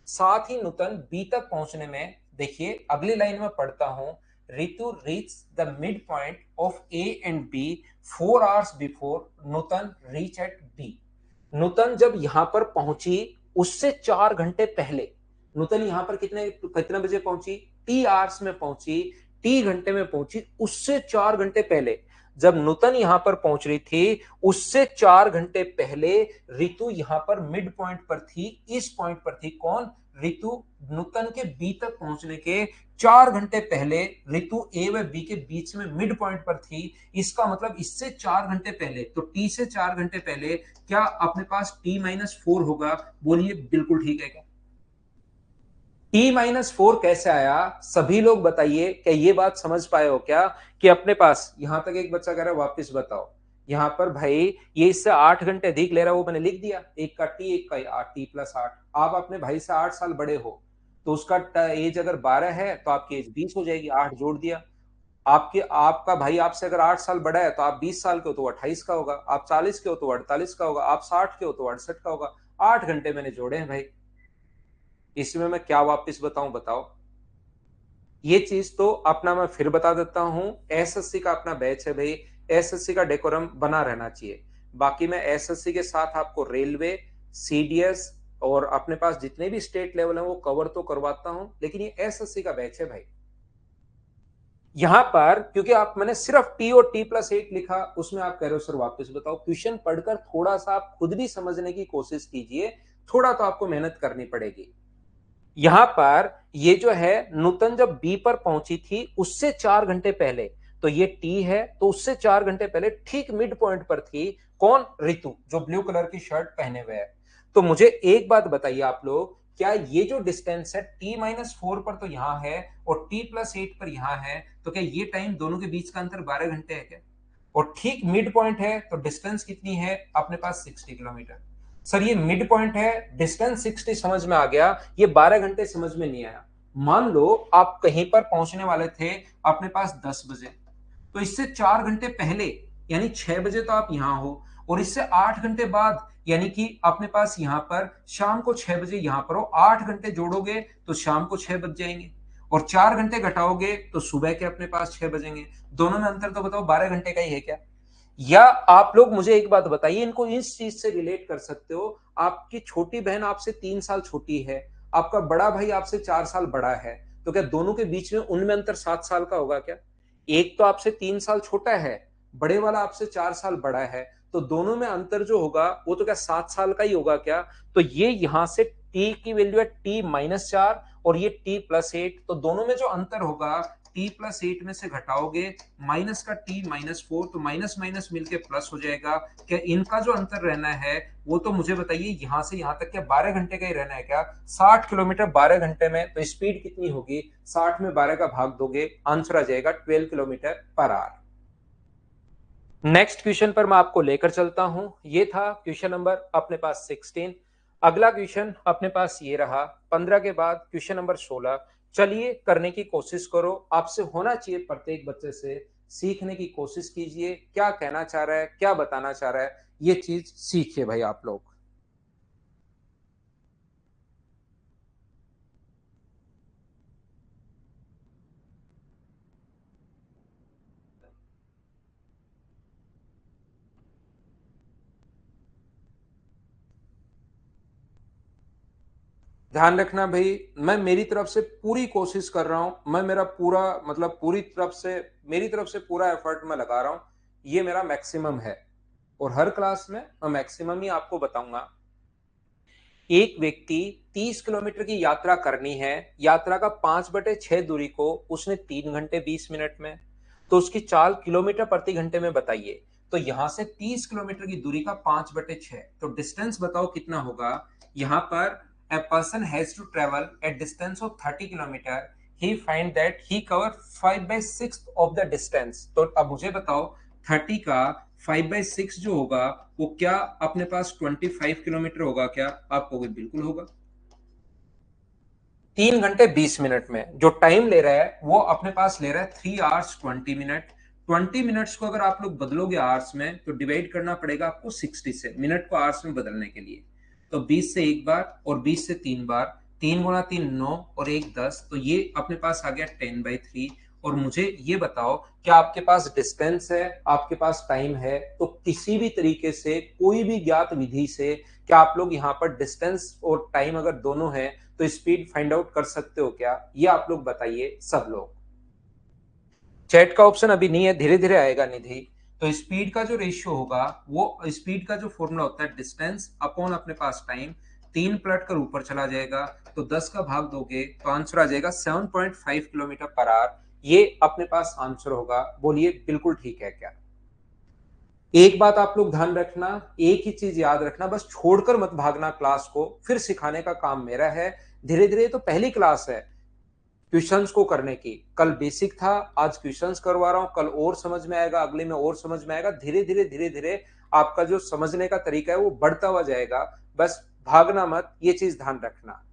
साथ ही नूतन बी तक पहुंचने में, देखिए अगली लाइन में पढ़ता हूं, Ritu reach the mid point of A and B 4 hours before Nutan reach at B. Nutan जब यहां पर पहुंची उससे 4 घंटे पहले, नूतन यहां पर कितने बजे पहुंची? टी आवर्स में पहुंची, टी घंटे में पहुंची। उससे 4 घंटे पहले जब नूतन यहां पर पहुंच रही थी, उससे 4 घंटे पहले रितु यहां पर मिड पॉइंट पर थी। इस पॉइंट पर थी कौन? रितु। नूतन के बी तक पहुंचने के 4 घंटे पहले रितु ए व बी के बीच में मिड पॉइंट पर थी। इसका मतलब इससे 4 घंटे पहले, तो टी से 4 घंटे पहले क्या अपने पास t-4 होगा? बोलिए बिल्कुल ठीक है क्या? t-4 कैसे आया? सभी लोग बताइए, क्या ये बात समझ पाए हो क्या कि अपने पास, यहां तक एक बच्चा कह रहा है वापस बताओ। यहां पर भाई ये इससे 8 घंटे अधिक ले रहा है, वो मैंने लिख दिया, एक का टी एक का t+8। आप अपने भाई से 8 साल बड़े हो, तो उसका एज अगर 12 है तो आपकी एज 20 हो जाएगी, 8 जोड़ दिया। आपका भाई आपसे अगर 8 साल बड़ा है तो आप 20 साल के हो तो 28 का होगा, आप 40 के हो तो 48 का होगा, आप 60 के हो तो 68 का होगा। 8 घंटे मैंने जोड़े हैं भाई, इसमें मैं क्या वापस बताऊं? बताओ। ये चीज तो अपना मैं फिर बता देता हूं, एसएससी का अपना बैच है भाई, एसएससी का डेकोरम बना रहना चाहिए। बाकी मैं एसएससी के साथ आपको रेलवे, सीडीएस और अपने पास जितने भी स्टेट लेवल है वो कवर तो करवाता हूं, लेकिन ये एसएससी का बैच है भाई। यहां पर क्योंकि आप, मैंने सिर्फ टी और t+8 लिखा, उसमें आप कह रहे हो सर वापस बताओ। क्वेश्चन पढ़कर थोड़ा सा आप खुद भी समझने की कोशिश कीजिए, थोड़ा तो आपको मेहनत करनी पड़ेगी। यहां पर ये जो है नूतन जब बी पर पहुंची थी उससे 4 घंटे पहले, तो ये टी है, तो उससे 4 घंटे पहले ठीक मिड पॉइंट पर थी कौन? रितु, जो ब्लू कलर की शर्ट पहने हुए है। तो मुझे एक बात बताइए आप लोग, क्या ये जो डिस्टेंस है t-4 पर तो यहां है और t+8 पर यहां है, तो क्या ये टाइम दोनों के बीच का अंतर 12 घंटे है क्या? और ठीक मिड पॉइंट है तो डिस्टेंस कितनी है अपने पास? 60 किलोमीटर। सर ये मिड पॉइंट है, डिस्टेंस 60 समझ में आ गया, ये 12 घंटे समझ में नहीं आया। मान लो आप कहीं पर पहुंचने वाले थे अपने पास 10 बजे, तो इससे 4 घंटे पहले यानी 6 बजे तो आप यहां हो, और इससे 8 घंटे बाद यानी कि अपने पास यहां पर शाम को 6 बजे यहां पर हो। 8 घंटे जोड़ोगे तो शाम को 6 बज जाएंगे, और 4 घंटे घटाओगे तो सुबह के अपने पास 6 बजेंगे। दोनों में अंतर तो बताओ 12 घंटे का ही है क्या? या आप लोग मुझे एक बात बताइए, इनको इस चीज से रिलेट कर सकते हो, आपकी छोटी बहन आपसे 3 साल छोटी है, आपका बड़ा भाई आपसे 4 साल बड़ा है, तो क्या दोनों के बीच में उनमें अंतर 7 साल का होगा क्या? एक तो आपसे 3 साल छोटा है, बड़े वाला आपसे 4 साल बड़ा है, तो दोनों में अंतर जो होगा वो तो क्या 7 साल का ही होगा क्या? तो ये यहां से t की वैल्यू है t-4 और ये t+8, तो दोनों में जो अंतर होगा t+8 में से घटाओगे माइनस का t -4, तो माइनस माइनस मिलके प्लस हो जाएगा। क्या इनका जो अंतर रहना है वो तो मुझे बताइए यहां से यहां तक क्या 12 घंटे का ही रहना है क्या? 60 किलोमीटर 12 घंटे में, तो स्पीड कितनी होगी? 60 में 12 का भाग दोगे, आंसर आ जाएगा 12 kilometre per our. Next question पर मैं आपको लेकर चलता हूं। ये था क्वेश्चन नंबर अपने पास 16। अगला क्वेश्चन अपने पास ये रहा 15 के बाद क्वेश्चन नंबर 16। चलिए करने की कोशिश करो, आपसे होना चाहिए प्रत्येक बच्चे से सीखने की कोशिश कीजिए, क्या कहना चाह रहा है, क्या बताना चाह रहा है, ये चीज सीखिए भाई आप लोग। ध्यान रखना भाई, मैं मेरी तरफ से पूरी कोशिश कर रहा हूं, मैं मेरा पूरा मतलब पूरी तरफ से मेरी तरफ से पूरा एफर्ट मैं लगा रहा हूं, ये मेरा मैक्सिमम है और हर क्लास में मैं मैक्सिमम ही आपको बताऊंगा। एक व्यक्ति 30 किलोमीटर की यात्रा करनी है, यात्रा का 5/6 दूरी को उसने 3 घंटे 20 मिनट में, तो उसकी चाल किलोमीटर प्रति घंटे में बताइए। तो यहां से 30 किलोमीटर की दूरी का 5/6, तो डिस्टेंस बताओ कितना होगा। यहां पर a person has to travel a distance of 30 kilometre, he find that he cover 5/6 of the distance। तो अब मुझे बताओ 30 का 5/6 जो होगा वो क्या अपने पास 25 किलोमीटर होगा क्या? आप कहोगे बिल्कुल होगा। 3 घंटे 20 मिनट में जो टाइम ले रहा है वो अपने पास ले रहा है 3 hours 20 मिनट। 20 मिनट्स को अगर आप लोग बदलोगे आवर्स में तो डिवाइड करना पड़ेगा आपको 60 से, मिनट को आवर्स में बदलने के लिए। तो 20 से एक बार और 20 से 3 बार, 3 × 3 9 और 1 10, तो ये अपने पास आ गया 10/3। और मुझे ये बताओ क्या आपके पास डिस्टेंस है, आपके पास टाइम है, तो किसी भी तरीके से कोई भी ज्ञात विधि से क्या आप लोग यहाँ पर डिस्टेंस और टाइम अगर दोनों है तो स्पीड फाइंड आउट कर सकते हो क्या? ये आप लोग बताइए सब लोग। चैट का ऑप्शन अभी नहीं है, धीरे धीरे आएगा निधि। तो स्पीड का जो रेशियो होगा वो स्पीड का जो फॉर्मूला होता है डिस्टेंस अपॉन अपने पास टाइम, 3 पलट कर ऊपर चला जाएगा, तो 10 का भाग दोगे तो आंसर आ जाएगा 7.5 किलोमीटर पर आवर। ये अपने पास आंसर होगा। बोलिए बिल्कुल ठीक है क्या? एक बात आप लोग ध्यान रखना, एक ही चीज याद रखना, बस छोड़कर मत भागना क्लास को, फिर सिखाने का काम मेरा है। धीरे धीरे तो पहली क्लास है क्वेश्चंस को करने की, कल बेसिक था, आज क्वेश्चंस करवा रहा हूं, कल और समझ में आएगा, अगले में और समझ में आएगा। धीरे धीरे आपका जो समझने का तरीका है वो बढ़ता हुआ जाएगा। बस भागना मत, ये चीज ध्यान रखना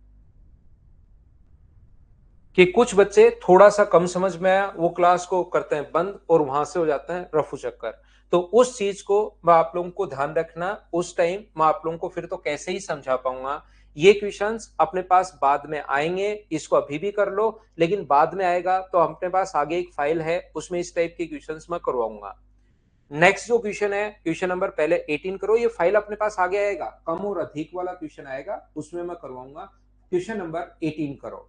कि कुछ बच्चे थोड़ा सा कम समझ में आया वो क्लास को करते हैं बंद और वहां से हो जाते हैं रफू चक्कर। तो उस चीज को मैं आप लोगों को ध्यान रखना, उस टाइम मैं आप लोगों को फिर तो कैसे ही समझा पाऊंगा। ये क्वेश्चंस अपने पास बाद में आएंगे, इसको अभी भी कर लो, लेकिन बाद में आएगा तो अपने पास आगे एक फाइल है उसमें इस टाइप के क्वेश्चंस मैं करवाऊंगा। नेक्स्ट जो क्वेश्चन है क्वेश्चन नंबर पहले 18 करो, ये फाइल अपने पास आगे आएगा, कम और अधिक वाला क्वेश्चन आएगा उसमें मैं करवाऊंगा। क्वेश्चन नंबर 18 करो।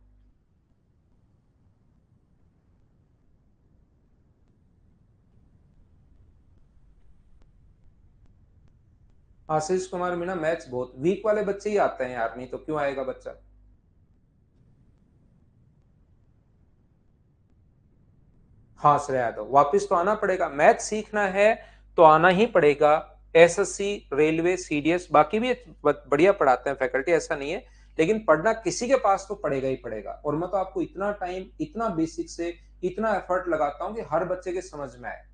आशीष कुमार मीणा, मैथ्स बहुत वीक वाले बच्चे ही आते हैं यार, नहीं तो क्यों आएगा बच्चा? हाँ श्रेया यादव, वापिस तो आना पड़ेगा, मैथ सीखना है तो आना ही पड़ेगा। एसएससी, रेलवे, सीडीएस बाकी भी बढ़िया पढ़ाते हैं फैकल्टी, ऐसा नहीं है, लेकिन पढ़ना किसी के पास तो पड़ेगा ही पड़ेगा। और मैं तो आपको इतना टाइम इतना बेसिक से इतना एफर्ट लगाता हूं कि हर बच्चे के समझ में आए।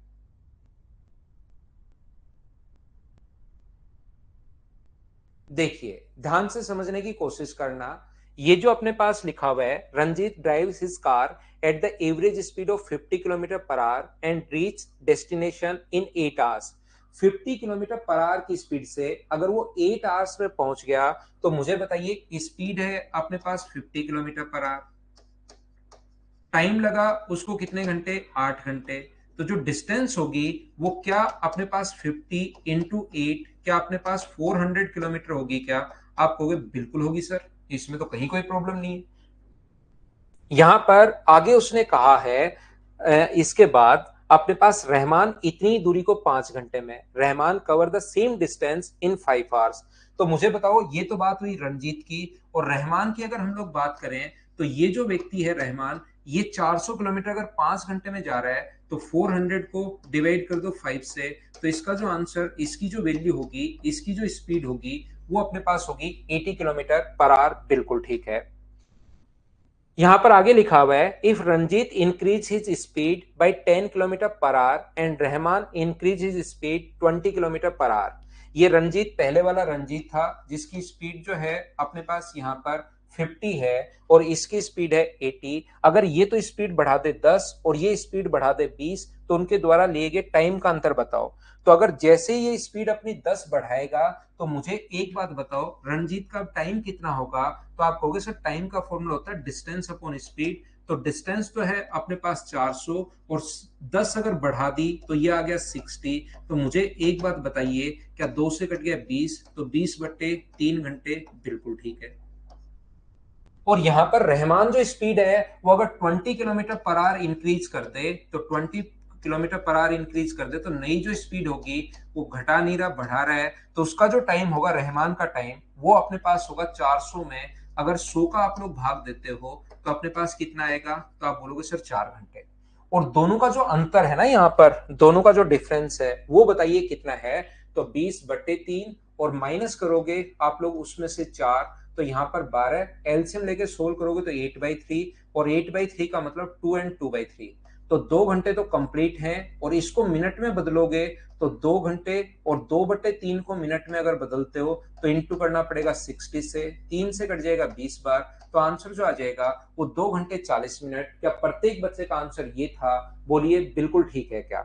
देखिए ध्यान से समझने की कोशिश करना। ये जो अपने पास लिखा हुआ है, Ranjeet drives his car at the average speed of 50 kilometre per hour and reach destination in 8 hours. 50 kilometre per hour की स्पीड से अगर वो 8 आवर्स में पहुंच गया तो मुझे बताइए स्पीड है अपने पास 50 किलोमीटर पर आवर, टाइम लगा उसको कितने घंटे? 8 घंटे। तो जो डिस्टेंस होगी वो क्या अपने पास 50 × 8, क्या अपने पास 400 किलोमीटर होगी क्या? आप कहोगे बिल्कुल होगी सर, इसमें तो कहीं कोई प्रॉब्लम नहीं है। यहां पर आगे उसने कहा है इसके बाद अपने पास रहमान इतनी दूरी को 5 घंटे में, Rahman cover the same distance in 5 hours. तो मुझे बताओ ये तो बात हुई रंजीत की, और रहमान की अगर हम लोग बात करें तो ये जो व्यक्ति है रहमान, ये 400 किलोमीटर अगर 5 घंटे में जा रहा है तो 400 को डिवाइड कर दो 5 से, तो इसका जो आंसर, इसकी जो वैल्यू होगी, इसकी जो स्पीड होगी वो अपने पास होगी 80 किलोमीटर पर आवर। बिल्कुल ठीक है। यहां पर आगे लिखा हुआ है if Ranjeet increase his speed by 10 kilometre per hour and Rahman increase his speed 20 kilometre per hour. ये रंजीत पहले वाला रंजीत था जिसकी स्पीड जो है अपने पास यहाँ पर 50 है और इसकी स्पीड है 80। अगर ये तो स्पीड बढ़ा दे 10 और ये स्पीड बढ़ा दे 20 तो उनके द्वारा लिए गए टाइम का अंतर बताओ। तो अगर जैसे ये स्पीड अपनी 10 बढ़ाएगा तो मुझे एक बात बताओ रंजीत का टाइम कितना होगा। तो आप कहोगे सर टाइम का फॉर्मूला होता है डिस्टेंस अपॉन स्पीड। तो डिस्टेंस तो है अपने पास 400 और 10 अगर बढ़ा दी तो ये आ गया 60। तो मुझे एक बात बताइए, क्या 2 से कट गया 20, तो 20/3 घंटे। बिल्कुल ठीक है। और यहां पर रहमान जो स्पीड है वो अगर 20 किलोमीटर पर आवर इंक्रीज कर दे, तो 20 किलोमीटर पर आवर इंक्रीज कर दे तो नई जो स्पीड होगी वो घटा नहीं रहा, बढ़ा रहा है। तो उसका जो टाइम होगा रहमान का टाइम वो अपने पास होगा 400 में। अगर 100 का आप लोग भाग देते हो तो अपने पास कितना आएगा, तो आप बोलोगे सर 4 घंटे। और दोनों का जो अंतर है ना, यहाँ पर दोनों का जो डिफरेंस है वो बताइए कितना है। तो 20/3 और माइनस करोगे आप लोग उसमें से 4, तो यहाँ पर 12 एलसीएम लेके सोल्व करोगे तो 8/3 और 8/3 का मतलब 2 एंड 2/3। तो 2 घंटे तो कंप्लीट हैं और इसको मिनट में बदलोगे तो 2 घंटे और 2/3 को मिनट में अगर बदलते हो तो इंटू करना पड़ेगा 60 से, 3 से कट जाएगा 20 बार। तो आंसर जो आ जाएगा वो 2 घंटे 40 मिनट। क्या प्रत्येक बच्चे का आंसर ये था? बोलिए बिल्कुल ठीक है क्या?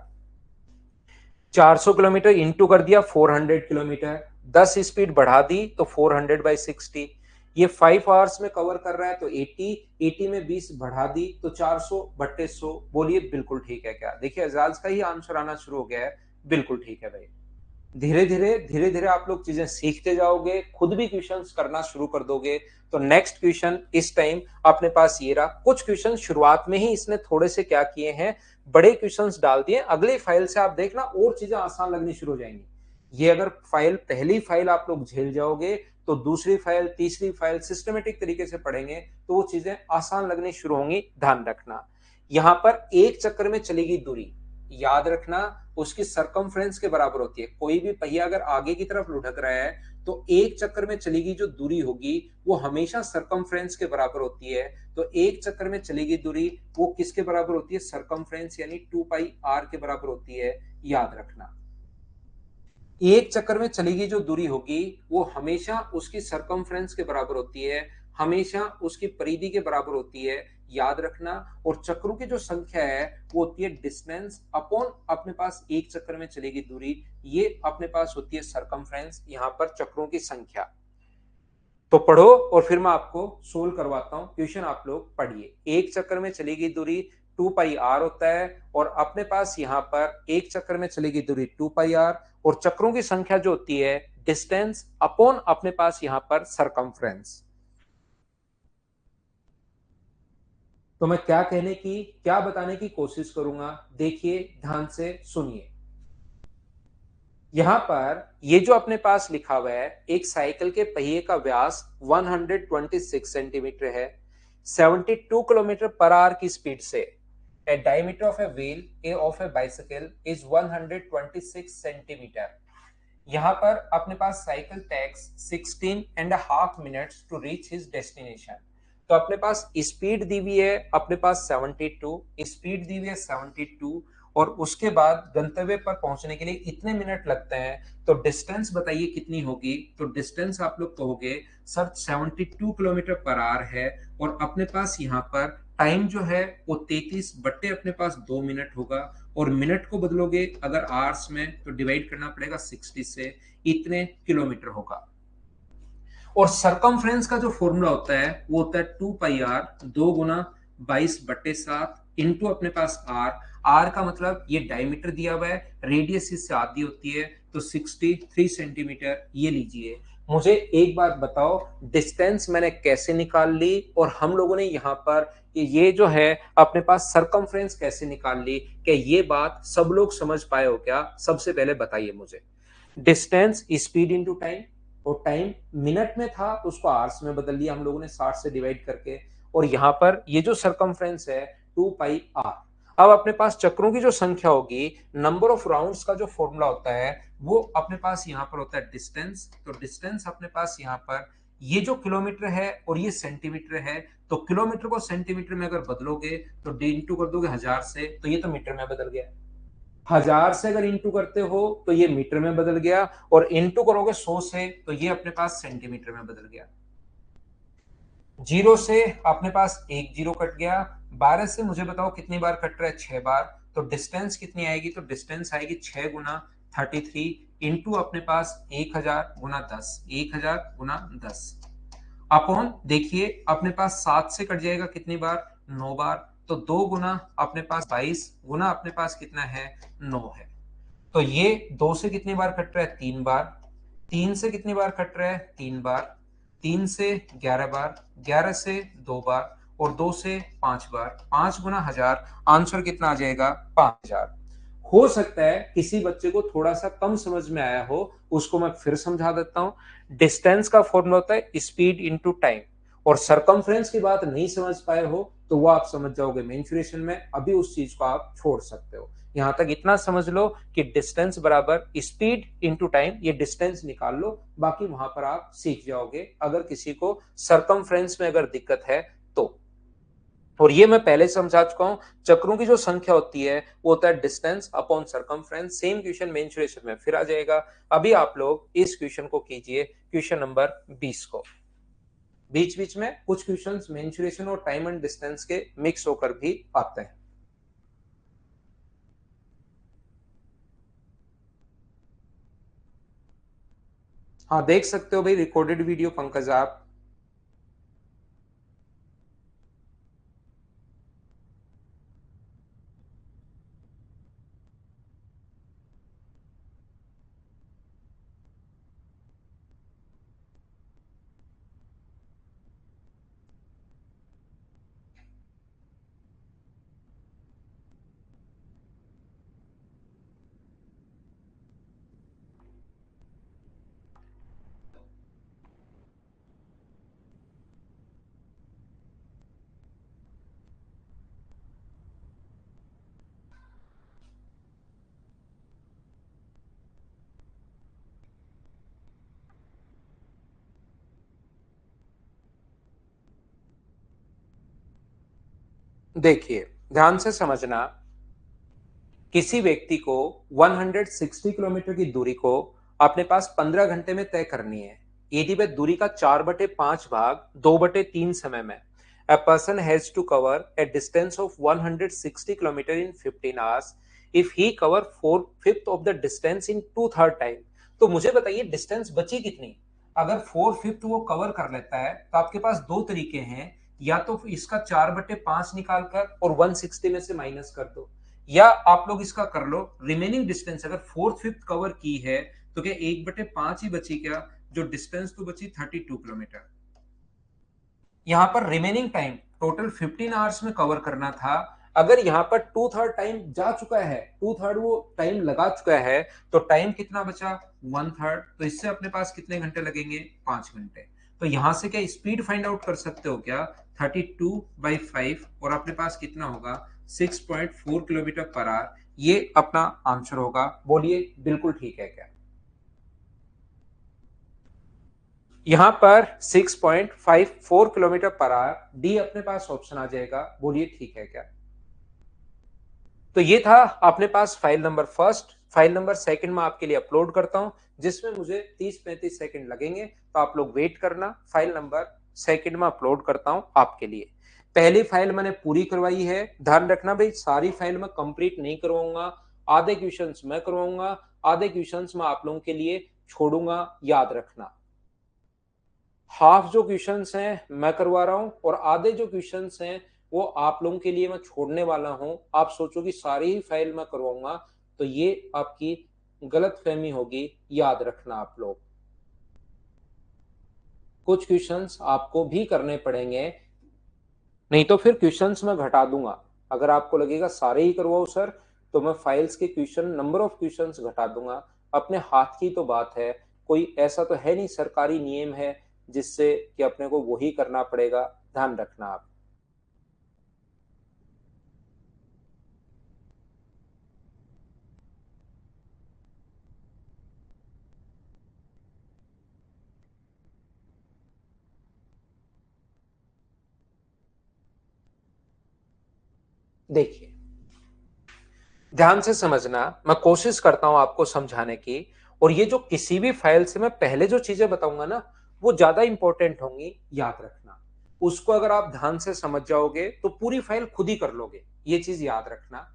400 किलोमीटर इंटू कर दिया 400 किलोमीटर, 10 स्पीड बढ़ा दी तो 400/60। ये 5 आवर्स में कवर कर रहा है तो 80, 80 में 20 बढ़ा दी तो 400/100। बोलिए बिल्कुल ठीक है क्या? देखिए एजाज का ही आंसर आना शुरू हो गया है। बिल्कुल ठीक है भाई। धीरे धीरे आप लोग चीजें सीखते जाओगे, खुद भी क्वेश्चंस करना शुरू कर दोगे। तो नेक्स्ट क्वेश्चन इस टाइम अपने पास ये रहा। कुछ क्वेश्चन शुरुआत में ही इसने थोड़े से क्या किए हैं, बड़े क्वेश्चंस डाल दिए। अगली फाइल से आप देखना और चीजें आसान लगनी शुरू हो जाएंगी। ये अगर फाइल, पहली फाइल आप लोग झेल जाओगे तो दूसरी फाइल, तीसरी फाइल सिस्टमेटिक तरीके से पढ़ेंगे तो वो चीजें आसान लगनी शुरू होंगी। ध्यान रखना, यहां पर एक चक्कर में चली गई दूरी, याद रखना उसकी सरकमफ्रेंस के बराबर होती है। कोई भी पहिया अगर आगे की तरफ लुढ़क रहा है तो एक चक्कर में चलेगी जो दूरी होगी वो हमेशा सरकमफ्रेंस के बराबर होती है। तो एक चक्कर में चलेगी दूरी वो किसके बराबर होती है? सरकमफ्रेंस, यानी 2πr के बराबर होती है। याद रखना एक चक्कर में चलेगी जो दूरी होगी वो हमेशा उसकी सरकमफ्रेंस के बराबर होती है, हमेशा उसकी परिधि के बराबर होती है। याद रखना। और चक्रों की जो संख्या है वो होती है डिस्टेंस अपॉन अपने पास एक चक्कर में चलेगी दूरी, ये अपने पास होती है सरकमफ्रेंस, यहां पर चक्रों की संख्या। तो पढ़ो और फिर मैं आपको सोल्व करवाता हूं। क्वेश्चन आप लोग पढ़िए। एक चक्कर में चलेगी दूरी 2πr होता है और अपने पास यहां पर एक चक्कर में चलेगी दूरी 2πr और चक्रों की संख्या जो होती है डिस्टेंस अपॉन अपने पास यहां पर सरकमफ्रेंस। तो मैं क्या कहने की, क्या बताने की कोशिश करूंगा, देखिए ध्यान से सुनिए। यहां पर ये जो अपने पास लिखा हुआ है, एक साइकिल के पहिए का व्यास 126 सेंटीमीटर है, 72 किलोमीटर पर आवर की स्पीड से। A diameter of a wheel a of a bicycle is 126 centimetre. यहां पर अपने पास cycle takes 16.5 minutes to reach his destination. तो अपने पास स्पीड दी हुई है अपने पास 72, स्पीड दी हुई है 72 और उसके बाद गंतव्य पर पहुंचने के लिए इतने मिनट लगते हैं। तो डिस्टेंस बताइए कितनी होगी। तो डिस्टेंस आप लोग कहोगे सर 72 किलोमीटर पर आवर है और अपने पास यहाँ पर टाइम जो है वो 33 अपने पास 2 मिनट होगा और मिनट को बदलोगे अगर आवर्स में तो डिवाइड करना पड़ेगा 60 से, इतने किलोमीटर होगा। और सरकमफ्रेंस का जो फॉर्मूला होता है वो होता है 2πr, 2 गुना 22/7 इंटू अपने पास आर। आर का मतलब ये डायमीटर दिया हुआ है, रेडियस इससे आधी होती है तो 63 सेंटीमीटर। ये लीजिए। मुझे एक बात बताओ, डिस्टेंस मैंने कैसे निकाल ली और हम लोगों ने यहाँ पर ये जो है अपने पास सरकमफ्रेंस कैसे निकाल ली? क्या ये बात सब लोग समझ पाए हो क्या? सबसे पहले बताइए मुझे। डिस्टेंस स्पीड इंटू टाइम, और टाइम मिनट में था तो उसको आवर्स में बदल लिया हम लोगों ने 60 से डिवाइड करके, और यहाँ पर ये जो सरकमफ्रेंस है 2 पाई r। अब अपने पास चक्रों की जो संख्या होगी, नंबर ऑफ राउंड्स का जो फॉर्मूला होता है वो अपने पास यहाँ पर होता है डिस्टेंस। तो डिस्टेंस अपने पास यहाँ पर ये जो किलोमीटर है और ये सेंटीमीटर है, तो किलोमीटर को सेंटीमीटर में अगर बदलोगे तो डी इंटू कर दोगे 1000 से, तो ये तो मीटर में बदल गया। 1000 से अगर इंटू करते हो तो ये मीटर में बदल गया, और इंटू करोगे 100 से तो ये अपने पास सेंटीमीटर में बदल गया। जीरो से अपने पास एक जीरो कट गया। 12 से मुझे बताओ कितनी बार कट रहा है, 6 बार। तो डिस्टेंस कितनी आएगी, तो डिस्टेंस आएगी 6 गुना 33 इंटू अपने पास 1000 गुना 10, 1000 गुना 10 अपॉन, देखिए अपने पास 7 से कट जाएगा कितनी बार, 9 बार। तो 2 गुना अपने पास 22 गुना अपने पास कितना है, 9 है। तो ये 2 से कितनी बार कट रहा है, 3 बार। 3 से कितनी बार कट रहा है, 3 बार। 3 से 11 बार, 11 से 2 बार, और 2 से 5 बार। 5 गुना 1000, आंसर कितना आ जाएगा, 5000। हो सकता है किसी बच्चे को थोड़ा सा कम समझ में आया हो, उसको मैं फिर समझा देता हूं। डिस्टेंस का फॉर्मूला होता है स्पीड इनटू टाइम, और सरकमफ्रेंस की बात नहीं समझ पाए हो तो वो आप समझ जाओगे मेंसुरेशन में, अभी उस चीज को आप छोड़ सकते हो। यहां तक इतना समझ लो कि डिस्टेंस बराबर स्पीड इनटू टाइम, ये डिस्टेंस निकाल लो, बाकी वहां पर आप सीख जाओगे अगर किसी को सरकमफ्रेंस में अगर दिक्कत है तो। और ये मैं पहले समझा चुका हूं, चक्रों की जो संख्या होती है वो होता है distance upon circumference. Same question mensuration में फिर आ जाएगा। अभी आप लोग इस क्वेश्चन को कीजिए, क्वेश्चन नंबर 20 को। बीच बीच में कुछ क्वेश्चंस मेंसुरेशन और टाइम एंड डिस्टेंस के मिक्स होकर भी आते हैं। हाँ देख सकते हो भाई रिकॉर्डेड वीडियो पंकज आप। देखिए ध्यान से समझना, किसी व्यक्ति को 160 किलोमीटर की दूरी को अपने पास 15 घंटे में तय करनी है, यदि वह दूरी का 4/5 भाग 2/3 समय में। A person has to cover a distance of 160 kilometer in 15 hours if he cover 4/5 of the distance in 2/3 time। तो मुझे बताइए डिस्टेंस बची कितनी। अगर 4/5 वो कवर कर लेता है तो आपके पास दो तरीके हैं, या तो इसका 4/5 निकाल कर और 160 में से माइनस कर दो, या आप लोग इसका कर लो रिमेनिंग डिस्टेंस अगर 4/5 कवर की है तो क्या 1/5 ही बची क्या, जो डिस्टेंस तो बची 32 किलोमीटर। यहां पर रिमेनिंग टाइम टोटल 15 आवर्स में कवर करना था। अगर यहां पर 2/3 टाइम जा चुका है, 2/3 वो टाइम लगा चुका है, तो टाइम कितना बचा, 1/3। तो इससे अपने पास कितने घंटे लगेंगे, 5 घंटे। तो यहां से क्या स्पीड फाइंड आउट कर सकते हो क्या, 32/5, और अपने पास कितना होगा 6.4 किलोमीटर पर आवर। ये अपना आंसर होगा। बोलिए बिल्कुल ठीक है क्या। यहां पर 6.54 किलोमीटर पर आवर, डी अपने पास ऑप्शन आ जाएगा। बोलिए ठीक है क्या। तो ये था अपने पास file number first. File number second में आपके लिए अपलोड करता हूं, जिसमें मुझे 30-35 सेकंड लगेंगे, तो आप लोग वेट करना। फाइल नंबर सेकंड में अपलोड करता हूं आपके लिए। पहली फाइल मैंने पूरी करवाई है, ध्यान रखना भाई सारी फाइल मैं कंप्लीट नहीं करवाऊंगा। आधे क्वेश्चंस मैं करवाऊंगा, आधे क्वेश्चंस मैं आप लोगों के लिए छोड़ूंगा, याद रखना। हाफ जो क्वेश्चंस हैं मैं करवा रहा हूं, और आधे जो क्वेश्चंस हैं वो आप लोगों के लिए मैं छोड़ने वाला हूं। आप सोचो कि सारी ही फाइल मैं करवाऊंगा, तो ये आपकी गलत फहमी होगी, याद रखना आप लोग। कुछ क्वेश्चंस आपको भी करने पड़ेंगे, नहीं तो फिर क्वेश्चंस मैं घटा दूंगा। अगर आपको लगेगा सारे ही करवाओ सर, तो मैं फाइल्स के क्वेश्चन, नंबर ऑफ क्वेश्चंस घटा दूंगा। अपने हाथ की तो बात है, कोई ऐसा तो है नहीं सरकारी नियम है जिससे कि अपने को वही करना पड़ेगा, ध्यान रखना आप। देखिए, ध्यान से समझना, मैं कोशिश करता हूं आपको समझाने की। और ये जो किसी भी फाइल से मैं पहले जो चीजें बताऊंगा ना, वो ज्यादा इंपॉर्टेंट होंगी, याद रखना। उसको अगर आप ध्यान से समझ जाओगे तो पूरी फाइल खुद ही कर लोगे, ये चीज याद रखना।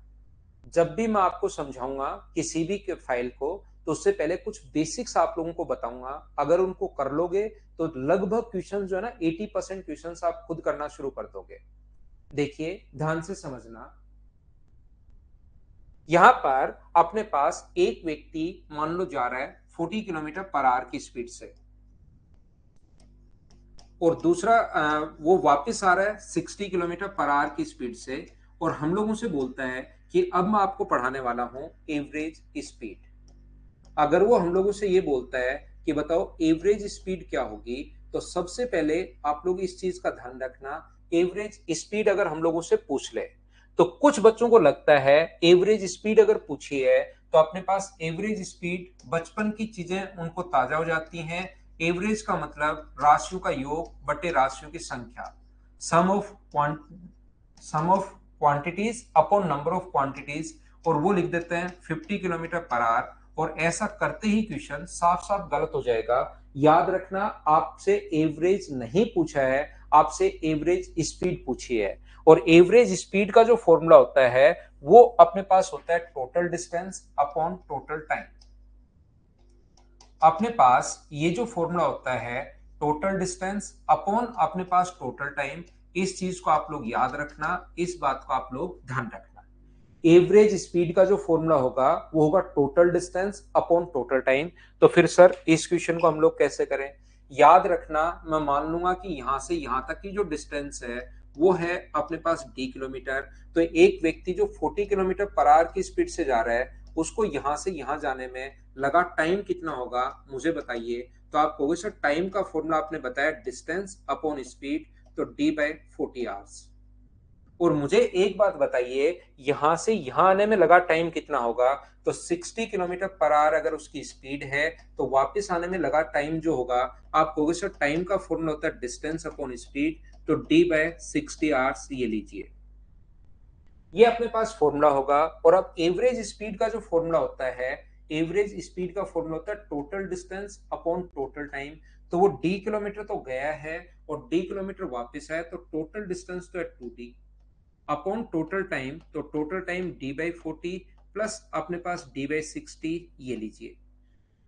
जब भी मैं आपको समझाऊंगा किसी भी फाइल को, तो उससे पहले कुछ बेसिक्स आप लोगों को बताऊंगा। अगर उनको कर लोगे तो लगभग क्वेश्चन जो है ना, 80% क्वेश्चन आप खुद करना शुरू कर दोगे। देखिए, ध्यान से समझना। यहां पर अपने पास एक व्यक्ति मान लो जा रहा है 40 किलोमीटर पर आवर की स्पीड से, और दूसरा वो वापस आ रहा है 60 किलोमीटर पर आवर की स्पीड से, और हम लोगों से बोलता है कि अब मैं आपको पढ़ाने वाला हूं एवरेज स्पीड। अगर वो हम लोगों से ये बोलता है कि बताओ एवरेज स्पीड क्या होगी, तो सबसे पहले आप लोग इस चीज का ध्यान रखना। एवरेज स्पीड अगर हम लोगों से पूछ ले, तो कुछ बच्चों को लगता है एवरेज स्पीड अगर पूछी है तो अपने पास एवरेज स्पीड, बचपन की चीजें उनको ताजा हो जाती हैं। एवरेज का मतलब राशियों का योग बटे राशियों की संख्या, sum of sum of quantities upon number of quantities, और वो लिख देते हैं 50 किलोमीटर पर आवर। और ऐसा करते ही क्वेश्चन साफ साफ गलत हो जाएगा। याद रखना, आपसे एवरेज नहीं पूछा है, आपसे एवरेज स्पीड पूछी है। और एवरेज स्पीड का जो फॉर्मूला होता है वो अपने पास होता है total distance upon total time. अपने पास ये जो फॉर्मूला होता है टोटल डिस्टेंस अपॉन अपने पास टोटल टाइम, इस चीज को आप लोग याद रखना, इस बात को आप लोग ध्यान रखना। एवरेज स्पीड का जो फॉर्मूला होगा वो होगा total distance upon total time. तो फिर सर इस क्वेश्चन को हम लोग कैसे करें? याद रखना, मैं मान लूंगा कि यहां से यहां तक की जो डिस्टेंस है वो है अपने पास d किलोमीटर। तो एक व्यक्ति जो 40 किलोमीटर पर आवर की स्पीड से जा रहा है, उसको यहां से यहां जाने में लगा टाइम कितना होगा मुझे बताइए। तो आप कहोगे सर टाइम का फॉर्मूला आपने बताया डिस्टेंस अपॉन स्पीड, तो d/40 आवर्स। और मुझे एक बात बताइए, यहां से यहां आने में लगा टाइम कितना होगा? तो 60 किलोमीटर पर आवर अगर उसकी स्पीड है, तो वापस आने में लगा टाइम जो होगा, आप कहोगे सर टाइम का फॉर्मूला होता है डिस्टेंस अपॉन स्पीड, तो d/60 आवर्स ये लीजिए। ये अपने पास फॉर्मूला होगा। और अब एवरेज स्पीड का जो फॉर्मूला होता है, एवरेज स्पीड का फॉर्मूला होता है total distance upon total time. तो वो d किलोमीटर तो गया है और d किलोमीटर वापस आया, तो टोटल डिस्टेंस तो है 2d अपॉन टोटल टाइम, तो टोटल टाइम d/40 प्लस अपने पास d/60 ये लीजिए।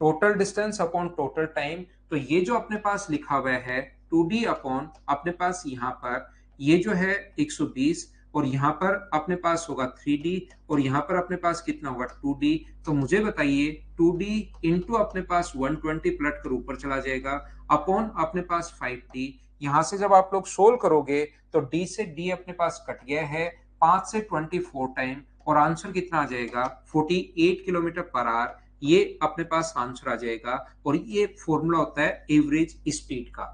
Total distance upon total time, तो ये जो अपने पास लिखा हुआ है 2d अपॉन अपने पास यहाँ पर ये जो है 120, और यहाँ पर अपने पास होगा 3d, और यहाँ पर अपने पास कितना होगा 2d। तो मुझे बताइए 2d इंटू अपने पास 120 पलट कर ऊपर चला जाएगा अपॉन अपने पास 5d। यहाँ से जब आप लोग सोल्व करोगे तो d से d अपने पास कट गया है, 5 से 24 टाइम, और आंसर कितना आ जाएगा 48 किलोमीटर पर आवर। ये अपने पास आंसर आ जाएगा। और ये फॉर्मूला होता है एवरेज स्पीड का।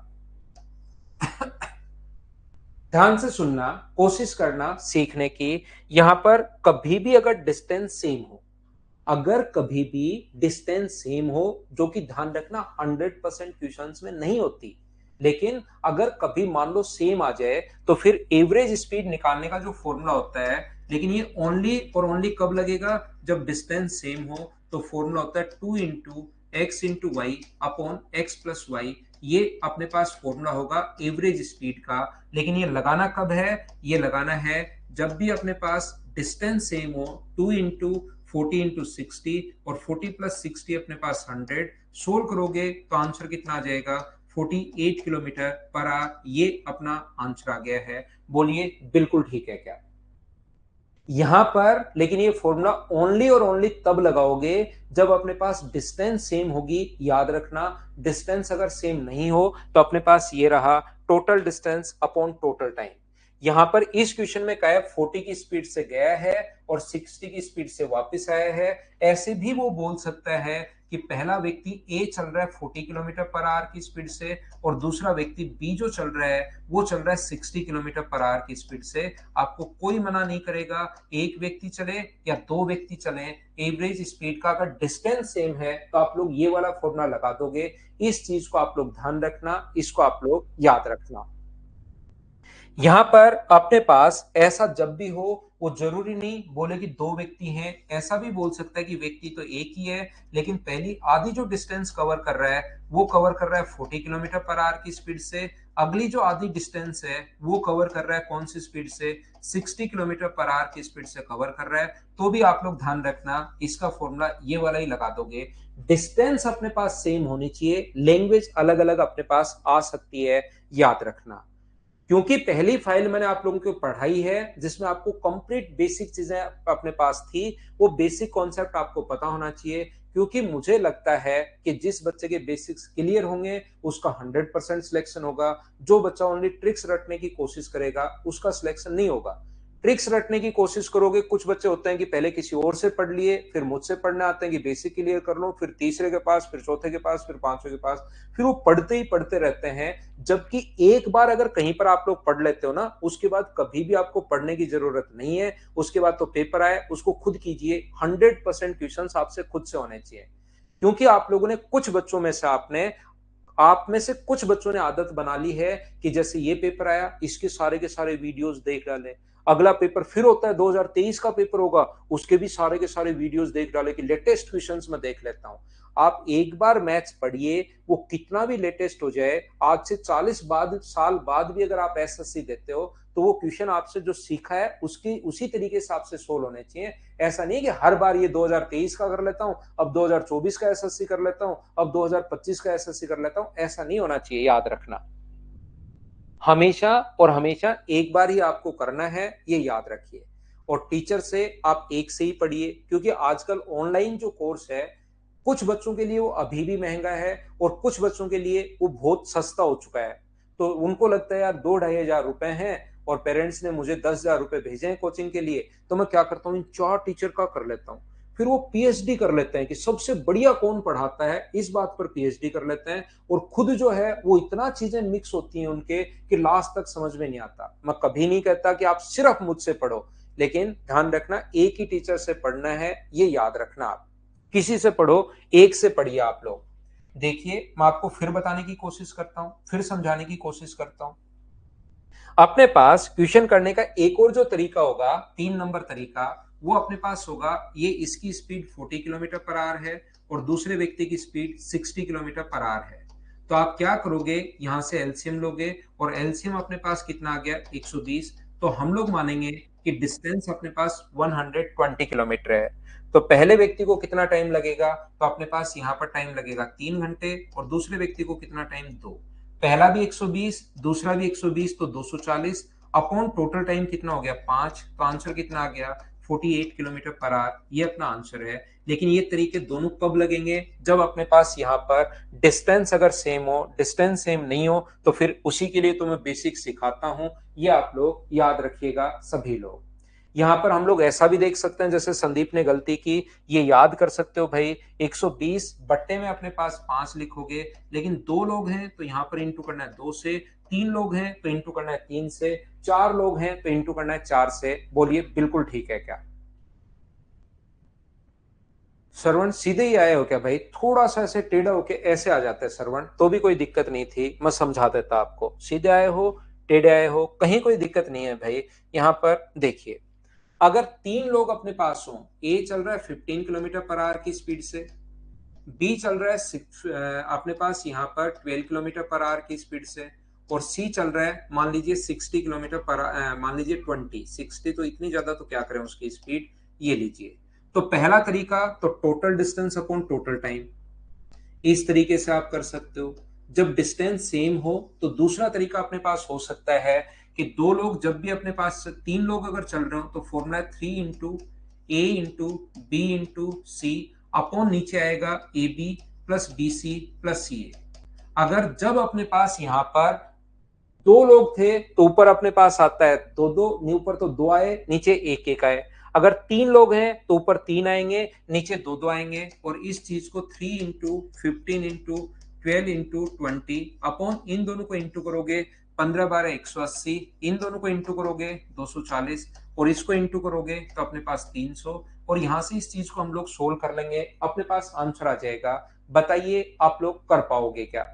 ध्यान से सुनना, कोशिश करना सीखने की। यहां पर कभी भी अगर डिस्टेंस सेम हो, अगर कभी भी डिस्टेंस सेम हो, जो कि ध्यान रखना 100% क्वेश्चंस में नहीं होती, लेकिन अगर कभी मान लो सेम आ जाए, तो फिर एवरेज स्पीड निकालने का जो फॉर्मूला होता है, लेकिन ये ओनली और ओनली कब लगेगा? जब डिस्टेंस सेम हो। तो फॉर्मूला होता है 2 × x × y अपॉन x+y। ये अपने पास फॉर्मूला होगा एवरेज स्पीड का। लेकिन ये लगाना कब है? ये लगाना है जब भी अपने पास डिस्टेंस सेम हो। 2 × 40 × 60, और 40 + 60 अपने पास 100। सोल्व करोगे तो आंसर कितना आ जाएगा 48 किलोमीटर पर आवर। ये अपना आंसर आ गया है। बोलिए बिल्कुल ठीक है क्या? यहां पर लेकिन ये फॉर्मूला ओनली और ओनली तब लगाओगे जब अपने पास डिस्टेंस सेम होगी। याद रखना, डिस्टेंस अगर सेम नहीं हो तो अपने पास ये रहा total distance upon total time. यहां पर इस क्वेश्चन में क्या है, 40 की स्पीड से गया है और 60 की स्पीड से वापस आया है। ऐसे भी वो बोल सकता है कि पहला व्यक्ति ए चल रहा है 40 किलोमीटर पर आवर की स्पीड से, और दूसरा व्यक्ति बी जो चल रहा है वो चल रहा है 60 किलोमीटर पर आवर की स्पीड से। आपको कोई मना नहीं करेगा एक व्यक्ति चले या दो व्यक्ति चले, एवरेज स्पीड का अगर डिस्टेंस सेम है तो आप लोग ये वाला फॉर्मूला लगा दोगे। इस चीज को आप लोग ध्यान रखना, इसको आप लोग याद रखना। यहां पर अपने पास ऐसा जब भी हो वो जरूरी नहीं बोले कि दो व्यक्ति हैं, ऐसा भी बोल सकता है कि व्यक्ति तो एक ही है, लेकिन पहली आधी जो डिस्टेंस कवर कर रहा है वो कवर कर रहा है 40 किलोमीटर पर आवर की स्पीड से, अगली जो आधी डिस्टेंस है वो कवर कर रहा है कौन सी स्पीड से, 60 किलोमीटर पर आवर की स्पीड से कवर कर रहा है। तो भी आप लोग ध्यान रखना, इसका फॉर्मूला ये वाला ही लगा दोगे। डिस्टेंस अपने पास सेम होनी चाहिए, लैंग्वेज अलग अलग अपने पास आ सकती है, याद रखना। क्योंकि पहली फाइल मैंने आप लोगों को पढ़ाई है जिसमें आपको कंप्लीट बेसिक चीजें अपने पास थी, वो बेसिक कॉन्सेप्ट आपको पता होना चाहिए। क्योंकि मुझे लगता है कि जिस बच्चे के बेसिक्स क्लियर होंगे उसका 100% सिलेक्शन होगा, जो बच्चा ओनली ट्रिक्स रटने की कोशिश करेगा उसका सिलेक्शन नहीं होगा। ट्रिक्स रटने की कोशिश करोगे, कुछ बच्चे होते हैं कि पहले किसी और से पढ़ लिए, फिर मुझसे पढ़ने आते हैं कि बेसिक क्लियर कर लो, फिर तीसरे के पास, फिर चौथे के पास, फिर पांचवें के पास, फिर वो पढ़ते ही पढ़ते रहते हैं। जबकि एक बार अगर कहीं पर आप लोग पढ़ लेते हो ना, उसके बाद कभी भी आपको पढ़ने की जरूरत नहीं है। उसके बाद तो पेपर आए उसको खुद कीजिए, 100% क्वेश्चन आपसे खुद से होने चाहिए। क्योंकि आप लोगों ने कुछ बच्चों में से आप में से कुछ बच्चों ने आदत बना ली है कि जैसे ये पेपर आया इसके सारे के सारे वीडियोस देख डाले, अगला पेपर फिर होता है 2023 का पेपर होगा, उसके भी सारे के सारे वीडियोस देख डाले कि लेटेस्ट क्वेश्चंस मैं देख लेता हूं। आप एक बार मैथ्स पढ़िए, वो कितना भी लेटेस्ट हो जाए, आज से 40 साल बाद भी अगर आप एसएससी देते हो तो वो क्वेश्चन आपसे जो सीखा है उसकी उसी तरीके से आपसे सोल्व होने चाहिए। ऐसा नहीं कि हर बार ये 2023 का कर लेता हूं, अब 2024 का एसएससी कर लेता हूं, अब 2025 का एसएससी कर लेता हूं, ऐसा नहीं होना चाहिए, याद रखना। हमेशा और हमेशा एक बार ही आपको करना है, ये याद रखिए। और टीचर से आप एक से ही पढ़िए, क्योंकि आजकल ऑनलाइन जो कोर्स है कुछ बच्चों के लिए वो अभी भी महंगा है और कुछ बच्चों के लिए वो बहुत सस्ता हो चुका है। तो उनको लगता है यार 2-2,500 रुपए हैं और पेरेंट्स ने मुझे 10,000 रुपए भेजे हैं कोचिंग के लिए, तो मैं क्या करता हूँ इन 4 टीचर का कर लेता हूँ। फिर वो पीएचडी कर लेते हैं कि सबसे बढ़िया कौन पढ़ाता है, इस बात पर पीएचडी कर लेते हैं। और खुद जो है वो इतना चीजें मिक्स होती हैं उनके कि लास्ट तक समझ में नहीं आता। मैं कभी नहीं कहता कि आप सिर्फ मुझसे पढ़ो, लेकिन ध्यान रखना एक ही टीचर से पढ़ना है, ये याद रखना। आप किसी से पढ़ो, एक से पढ़िए आप लोग। देखिए मैं आपको फिर बताने की कोशिश करता हूं, फिर समझाने की कोशिश करता हूं। अपने पास क्वेश्चन करने का एक और जो तरीका होगा, 3 नंबर तरीका, वो अपने पास होगा। ये इसकी स्पीड 40 किलोमीटर पर आवर है और दूसरे व्यक्ति की स्पीड 60 किलोमीटर पर आवर है। तो आप क्या करोगे, यहां से एलसीएम लोगे और एलसीएम अपने पास कितना आ गया 120। तो हम लोग मानेंगे कि डिस्टेंस अपने पास 120 किलोमीटर है। तो पहले व्यक्ति को कितना टाइम लगेगा, तो अपने पास यहाँ पर टाइम लगेगा 3 घंटे और दूसरे व्यक्ति को कितना टाइम, 2। पहला भी 120, दूसरा भी 120, तो 240 अपॉन टोटल टाइम कितना हो गया 5। तो आंसर कितना आ गया 48 किलोमीटर पर आवर, ये अपना आंसर है। लेकिन ये तरीके दोनों कब लगेंगे, जब अपने पास यहाँ पर डिस्टेंस अगर सेम हो। डिस्टेंस सेम नहीं हो तो फिर उसी के लिए तो मैं बेसिक सिखाता हूं, ये आप लोग याद रखिएगा सभी लोग। यहाँ पर हम लोग ऐसा भी देख सकते हैं, जैसे संदीप ने गलती की, ये याद कर सकते हो भाई, 120 बट्टे में अपने पास 5 लिखोगे, लेकिन 2 लोग हैं तो यहाँ पर इंटू करना है 2 से, 3 लोग हैं तो इंटू करना है 3 से, 4 लोग हैं तो इंटू करना है 4 से। बोलिए बिल्कुल ठीक है क्या? श्रवण सीधे ही आए हो क्या भाई? थोड़ा सा ऐसे टेढ़ा होके ऐसे आ जाता है श्रवण, तो भी कोई दिक्कत नहीं थी, मैं समझा देता आपको। सीधे आए हो, टेढ़े आए हो, कहीं कोई दिक्कत नहीं है भाई। यहाँ पर देखिए, अगर 3 लोग अपने पास हो, ए चल रहा है 15 किलोमीटर पर आवर की स्पीड से, बी चल रहा है अपने पास यहाँ पर 12 किलोमीटर पर आवर की स्पीड से, और सी चल रहा है मान लीजिए 60 किलोमीटर पर, मान लीजिए 60 तो इतनी ज्यादा तो क्या करें उसकी स्पीड, ये लीजिए। तो पहला तरीका तो total distance upon total time, इस तरीके से आप कर सकते हो। जब डिस्टेंस सेम हो तो दूसरा तरीका अपने पास हो सकता है कि 2 लोग जब भी अपने पास, 3 लोग अगर चल रहे हो तो फॉर्मूला है 3 into A into B into C upon नीचे आएगा A B plus B C plus C A. अगर जब अपने पास यहां पर 2 लोग थे तो ऊपर अपने पास आता है 2-2, ऊपर तो 2 आए, नीचे 1-1 आए। अगर 3 लोग हैं तो ऊपर 3 आएंगे, नीचे 2-2 आएंगे। और इस चीज को 3 इंटू 15 इंटू 12 इंटू 20 अपॉन इन दोनों को इंटू करोगे 15-12 180, इन दोनों को इंटू करोगे 240 और इसको इंटू करोगे तो अपने पास 300। और यहां से इस चीज को हम लोग सोल्व कर लेंगे, अपने पास आंसर आ जाएगा। बताइए आप लोग कर पाओगे क्या?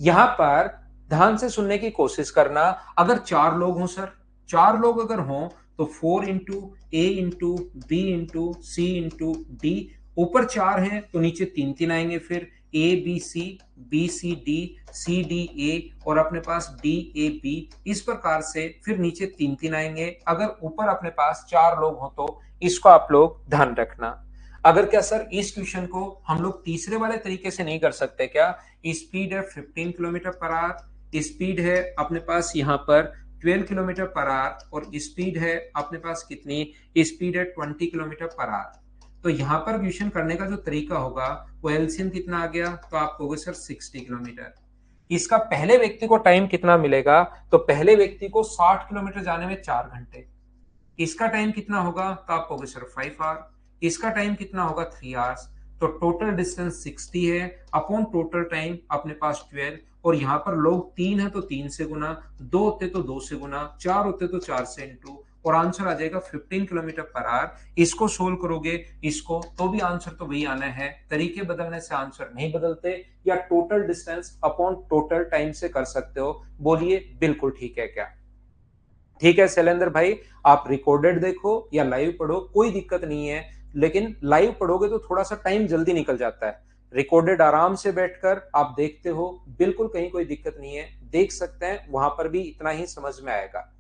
यहां पर ध्यान से सुनने की कोशिश करना। अगर 4 लोग हों सर, 4 लोग अगर हों तो 4 into A into B into C into D, ऊपर 4 हैं तो नीचे 3 आएंगे, फिर A B C D A और अपने पास डी ए बी, इस प्रकार से फिर नीचे 3 आएंगे। अगर ऊपर अपने पास 4 लोग हो तो इसको आप लोग ध्यान रखना। अगर क्या सर इस क्वेश्चन को हम लोग तीसरे वाले तरीके से नहीं कर सकते क्या? स्पीड है 15 किलोमीटर पर आवर, स्पीड है अपने पास यहाँ पर 12 किलोमीटर पर आवर और स्पीड है अपने पास कितनी? स्पीड है 20 किलोमीटर पर आवर। तो यहाँ पर क्वेश्चन करने का जो तरीका होगा वो एलसीएम कितना आ गया? तो आप कहोगे सर 60 किलोमीटर। इसका पहले व्यक्ति को टाइम कितना मिलेगा? तो पहले व्यक्ति को 60 किलोमीटर जाने में 4 घंटे। इसका टाइम कितना होगा? तो आप कहोगे सर 5 आवर। इसका टाइम कितना होगा? 3 आवर्स। तो टोटल डिस्टेंस 60 है अपॉन टोटल टाइम अपने पास 12, और यहाँ पर लोग 3 है तो 3 से गुना, 2 होते तो 2 से गुना, 4 होते तो 4 से इंटू, और आंसर आ जाएगा 15 किलोमीटर पर आवर। इसको सोल्व करोगे इसको तो भी आंसर तो वही आना है, तरीके बदलने से आंसर नहीं बदलते, या total distance upon total time से कर सकते हो। बोलिए बिल्कुल ठीक है क्या? ठीक है शैलेंद्र भाई, आप रिकॉर्डेड देखो या लाइव पढ़ो कोई दिक्कत नहीं है, लेकिन लाइव पढ़ोगे तो थोड़ा सा टाइम जल्दी निकल जाता है। रिकॉर्डेड आराम से बैठकर आप देखते हो, बिल्कुल कहीं कोई दिक्कत नहीं है, देख सकते हैं, वहां पर भी इतना ही समझ में आएगा।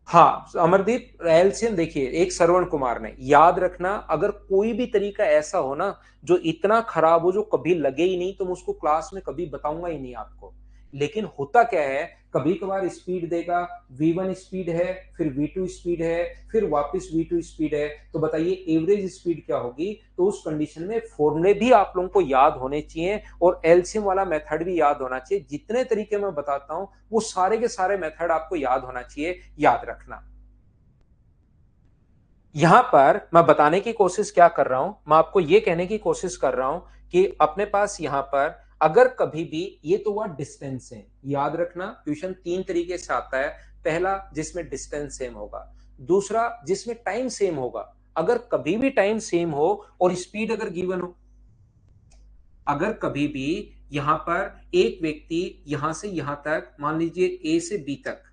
हाँ अमरदीप, एलसीएम देखिए, एक श्रवण कुमार ने याद रखना, अगर कोई भी तरीका ऐसा हो ना जो इतना खराब हो जो कभी लगे ही नहीं, तो मैं उसको क्लास में कभी बताऊंगा ही नहीं आपको। लेकिन होता क्या है, कभी कभार स्पीड देगा, v1 स्पीड है, फिर v2 स्पीड है, फिर वापस v2 स्पीड है, तो बताइए एवरेज स्पीड क्या होगी? तो उस कंडीशन में फॉर्मूले भी आप लोगों को याद होने चाहिए और एलसीएम वाला मेथड भी याद होना चाहिए। जितने तरीके मैं बताता हूं वो सारे के सारे मेथड आपको याद होना चाहिए, याद रखना। यहां पर मैं बताने की कोशिश क्या कर रहा हूं, मैं आपको यह कहने की कोशिश कर रहा हूं कि अपने पास यहां पर अगर कभी भी, ये तो हुआ डिस्टेंस है, याद रखना क्वेश्चन 3 तरीके से आता है। पहला जिसमें डिस्टेंस सेम होगा, दूसरा जिसमें टाइम सेम होगा, अगर कभी भी टाइम सेम हो और स्पीड अगर गिवन हो, अगर कभी भी यहां पर एक व्यक्ति यहां से यहां तक, मान लीजिए ए से बी तक,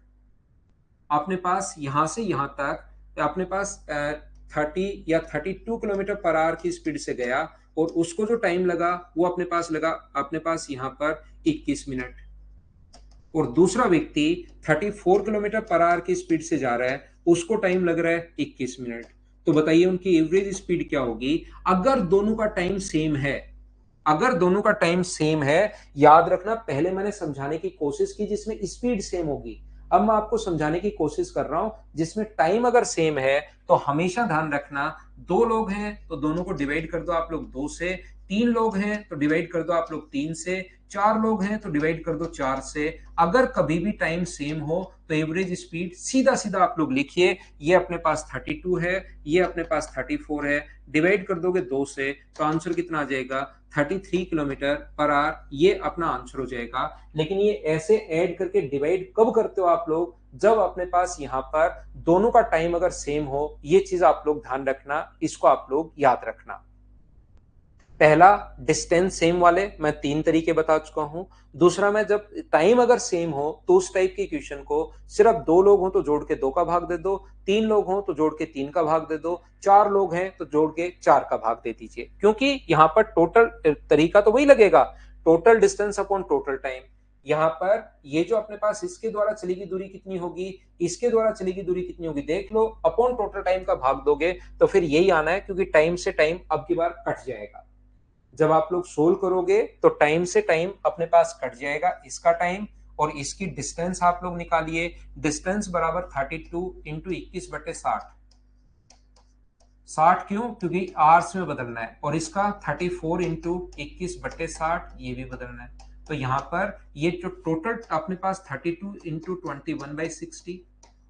अपने पास यहां से यहां तक अपने पास 30 या 32 किलोमीटर पर आवर की स्पीड से गया, और उसको जो टाइम लगा वो अपने पास लगा अपने पास यहां पर 21 मिनट, और दूसरा व्यक्ति 34 किलोमीटर पर आवर की स्पीड से जा रहा है, उसको टाइम लग रहा है 21 मिनट। तो बताइए उनकी एवरेज स्पीड क्या होगी अगर दोनों का टाइम सेम है? अगर दोनों का टाइम सेम है, याद रखना पहले मैंने समझाने की कोशिश की जिसमें स्पीड सेम होगी, अब मैं आपको समझाने की कोशिश कर रहा हूं जिसमें टाइम अगर सेम है। तो हमेशा ध्यान रखना, 2 लोग हैं तो दोनों को डिवाइड कर दो आप लोग 2 से, 3 लोग हैं तो डिवाइड कर दो आप लोग 3 से, 4 लोग हैं तो डिवाइड कर दो 4 से। अगर कभी भी टाइम सेम हो तो एवरेज स्पीड सीधा सीधा आप लोग लिखिए, ये अपने पास 32 है, ये अपने पास 34 है, डिवाइड कर दोगे 2 से तो आंसर कितना आ जाएगा? 33 किलोमीटर पर आवर, ये अपना आंसर हो जाएगा। लेकिन ये ऐसे ऐड करके डिवाइड कब करते हो आप लोग? जब अपने पास यहां पर दोनों का टाइम अगर सेम हो, ये चीज आप लोग ध्यान रखना, इसको आप लोग याद रखना। पहला डिस्टेंस सेम वाले मैं 3 तरीके बता चुका हूं। दूसरा, मैं जब टाइम अगर सेम हो तो उस टाइप की क्वेश्चन को सिर्फ 2 लोग हो तो जोड़ के 2 का भाग दे दो, 3 लोग हो तो जोड़ के 3 का भाग दे दो, 4 लोग हैं तो जोड़ के 4 का भाग दे दीजिए, क्योंकि यहां पर टोटल तरीका तो वही लगेगा, total distance upon total time. यहां पर ये जो अपने पास इसके द्वारा चलेगी दूरी कितनी होगी, इसके द्वारा चलेगी दूरी कितनी होगी, देख लो, अपॉन टोटल टाइम का भाग दोगे तो फिर यही आना है, क्योंकि टाइम से टाइम अब की बार कट जाएगा। जब आप लोग सोल्व करोगे तो टाइम से टाइम अपने पास कट जाएगा, इसका टाइम और इसकी डिस्टेंस आप लोग निकालिए, डिस्टेंस बराबर 32 इंटू 21 बटे 60। 60 क्यों? क्योंकि आवर्स में बदलना है, और इसका 34 इंटू 21 बटे 60 ये भी बदलना है। तो यहां पर ये जो टोटल अपने पास 32 इंटू 21/60,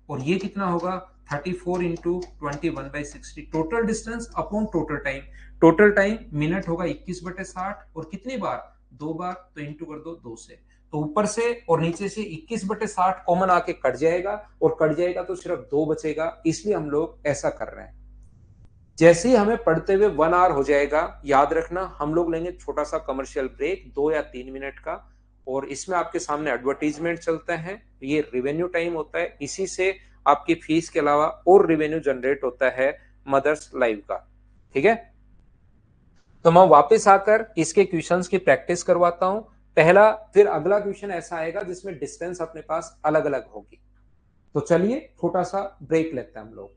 और ये कितना होगा? 34 into 21/60, total distance upon total time. Total time minute होगा 21/60, और कितनी बार? 2 बार, तो इंटू कर दो 2 से, तो ऊपर से और नीचे से 21/60 कॉमन आके कट जाएगा, और कट जाएगा तो सिर्फ 2 बचेगा, इसलिए हम लोग ऐसा कर रहे हैं। जैसे ही हमें पढ़ते हुए 1 आवर हो जाएगा, याद रखना हम लोग लेंगे छोटा सा कमर्शियल ब्रेक 2 या 3 मिनट का, और इसमें आपके सामने एडवर्टीजमेंट चलते हैं, ये रेवेन्यू टाइम होता है, इसी से आपकी फीस के अलावा और रेवेन्यू जनरेट होता है मदर्स लाइव का। ठीक है, तो मैं वापस आकर इसके क्वेश्चंस की प्रैक्टिस करवाता हूं। पहला, फिर अगला क्वेश्चन ऐसा आएगा जिसमें डिस्टेंस अपने पास अलग अलग होगी। तो चलिए छोटा सा ब्रेक लेते हैं हम लोग।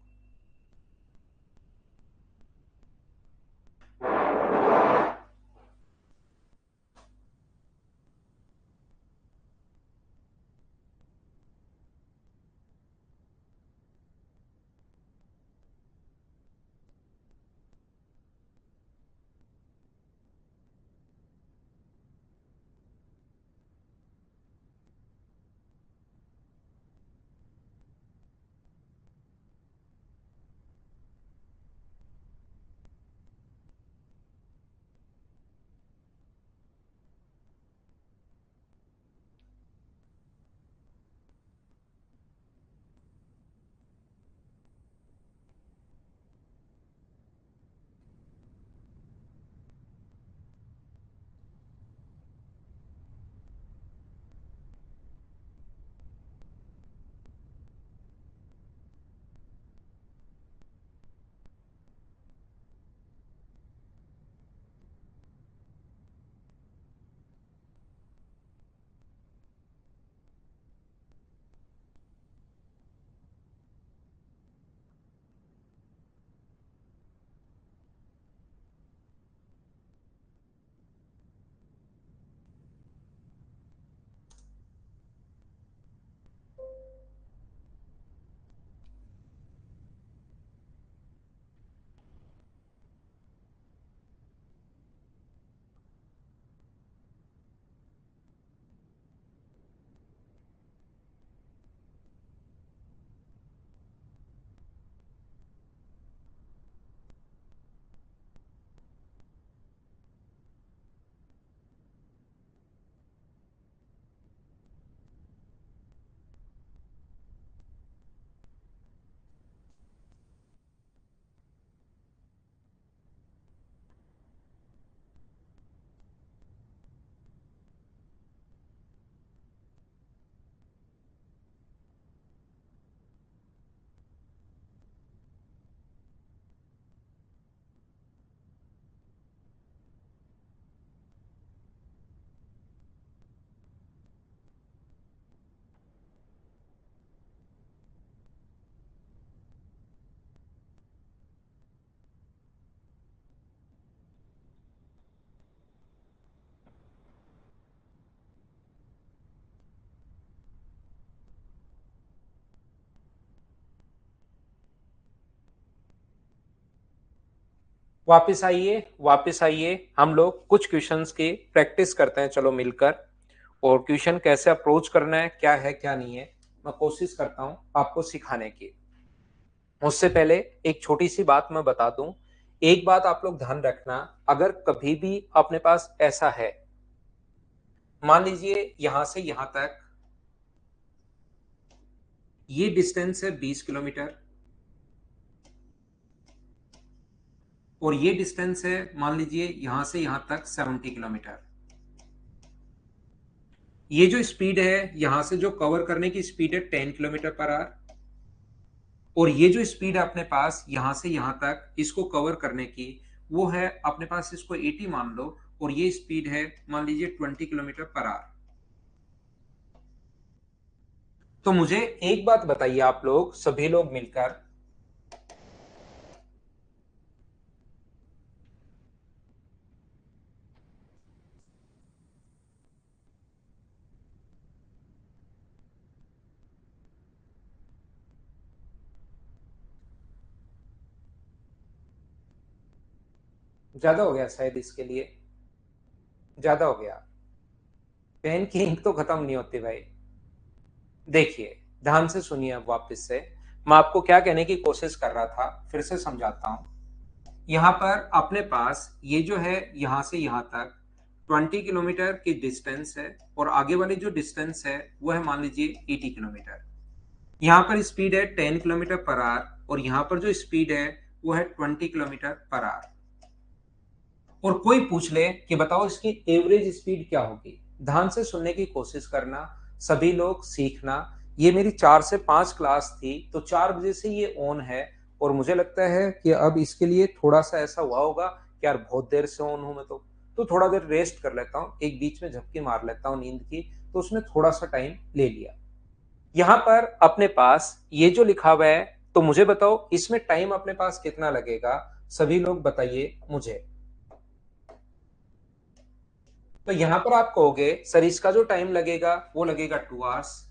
वापस आइए, वापस आइए, हम लोग कुछ क्वेश्चंस की प्रैक्टिस करते हैं चलो मिलकर। और क्वेश्चन कैसे अप्रोच करना है, क्या है क्या नहीं है, मैं कोशिश करता हूं आपको सिखाने की। उससे पहले एक छोटी सी बात मैं बता दूं। एक बात आप लोग ध्यान रखना, अगर कभी भी अपने पास ऐसा है, मान लीजिए यहां से यहां तक ये डिस्टेंस है 20 किलोमीटर और ये डिस्टेंस है मान लीजिए यहां से यहां तक 70 किलोमीटर। ये जो स्पीड है यहां से जो कवर करने की स्पीड है 10 किलोमीटर पर आवर, और ये जो स्पीड है अपने पास यहां से यहां तक इसको कवर करने की, वो है अपने पास, इसको 80 मान लो, और ये स्पीड है मान लीजिए 20 किलोमीटर पर आवर। तो मुझे एक बात बताइए आप लोग सभी लोग मिलकर, ज्यादा हो गया शायद इसके लिए, ज्यादा हो गया। पेन की इंक तो खत्म नहीं होती भाई। देखिए, ध्यान से सुनिए अब वापस से, मैं आपको क्या कहने की कोशिश कर रहा था फिर से समझाता हूं। यहाँ पर अपने पास ये जो है यहां से यहां तक 20 किलोमीटर की डिस्टेंस है, और आगे वाली जो डिस्टेंस है वो है मान लीजिए 80 किलोमीटर। यहाँ पर स्पीड है 10 किलोमीटर पर आवर, और यहाँ पर जो स्पीड है वो है 20 किलोमीटर पर आवर। और कोई पूछ ले कि बताओ इसकी एवरेज स्पीड क्या होगी, ध्यान से सुनने की कोशिश करना, सभी लोग सीखना ये मेरी 4 से 5 क्लास थी, तो 4 बजे से ये ऑन है और मुझे लगता है कि अब इसके लिए थोड़ा सा ऐसा हुआ होगा कि यार बहुत देर से ऑन हूं मैं तो थोड़ा देर रेस्ट कर लेता हूँ, एक बीच में झपकी मार लेता हूँ नींद की, तो उसने थोड़ा सा टाइम ले लिया। यहाँ पर अपने पास ये जो लिखा हुआ है, तो मुझे बताओ इसमें टाइम अपने पास कितना लगेगा, सभी लोग बताइए मुझे। तो यहां पर आप कहोगे सर इसका जो टाइम लगेगा वो लगेगा 2 आवर्स,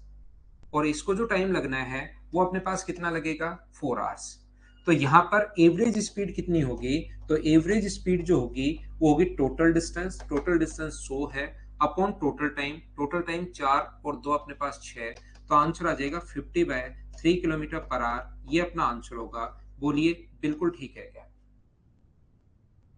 और इसको जो टाइम लगना है वो अपने पास कितना लगेगा 4 आवर्स। तो यहाँ पर एवरेज स्पीड कितनी होगी, तो एवरेज स्पीड जो होगी वो होगी टोटल डिस्टेंस 100 है अपॉन टोटल टाइम 4 और 2 अपने पास 6, तो आंसर आ जाएगा 50/3 किलोमीटर पर आवर, ये अपना आंसर होगा। बोलिए बिल्कुल ठीक है क्या?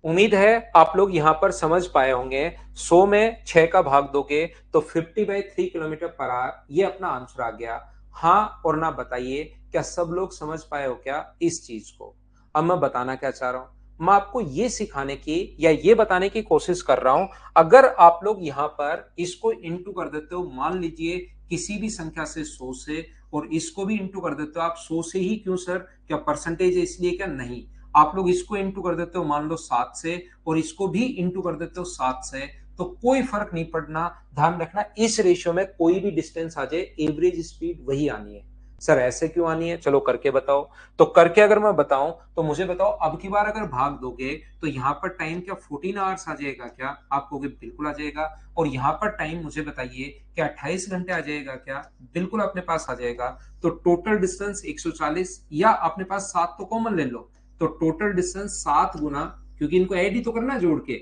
उम्मीद है आप लोग यहां पर समझ पाए होंगे। 100 में 6 का भाग दोगे तो 50/3 किलोमीटर पर आवर, ये अपना आंसर आ गया। हाँ और ना बताइए, क्या सब लोग समझ पाए हो क्या इस चीज को? अब मैं बताना क्या चाह रहा हूं, मैं आपको ये सिखाने की या ये बताने की कोशिश कर रहा हूं, अगर आप लोग यहां पर इसको इंटू कर देते हो, मान लीजिए किसी भी संख्या से 100 से, और इसको भी इंटू कर देते हो आप 100 से ही, क्यों सर, क्या परसेंटेज है इसलिए क्या? नहीं, आप लोग इसको इंटू कर देते हो मान लो 7 से, और इसको भी इंटू कर देते हो 7 से, तो कोई फर्क नहीं पड़ना। ध्यान रखना इस रेशियो में कोई भी डिस्टेंस आ जाए, एवरेज स्पीड वही आनी है। सर ऐसे क्यों आनी है, चलो करके बताओ। तो करके अगर मैं बताऊं तो मुझे बताओ, अब की बार अगर भाग दोगे तो यहां पर टाइम क्या 14 आवर्स आ जाएगा क्या? आप कहोगे बिल्कुल आ जाएगा। और यहां पर टाइम मुझे बताइए क्या 28 घंटे आ जाएगा क्या? बिल्कुल अपने पास आ जाएगा। तो टोटल डिस्टेंस 140, या अपने पास 7 तो कॉमन ले लो, तो टोटल डिस्टेंस 7 गुना, क्योंकि इनको ऐड ही तो करना है जोड़ के,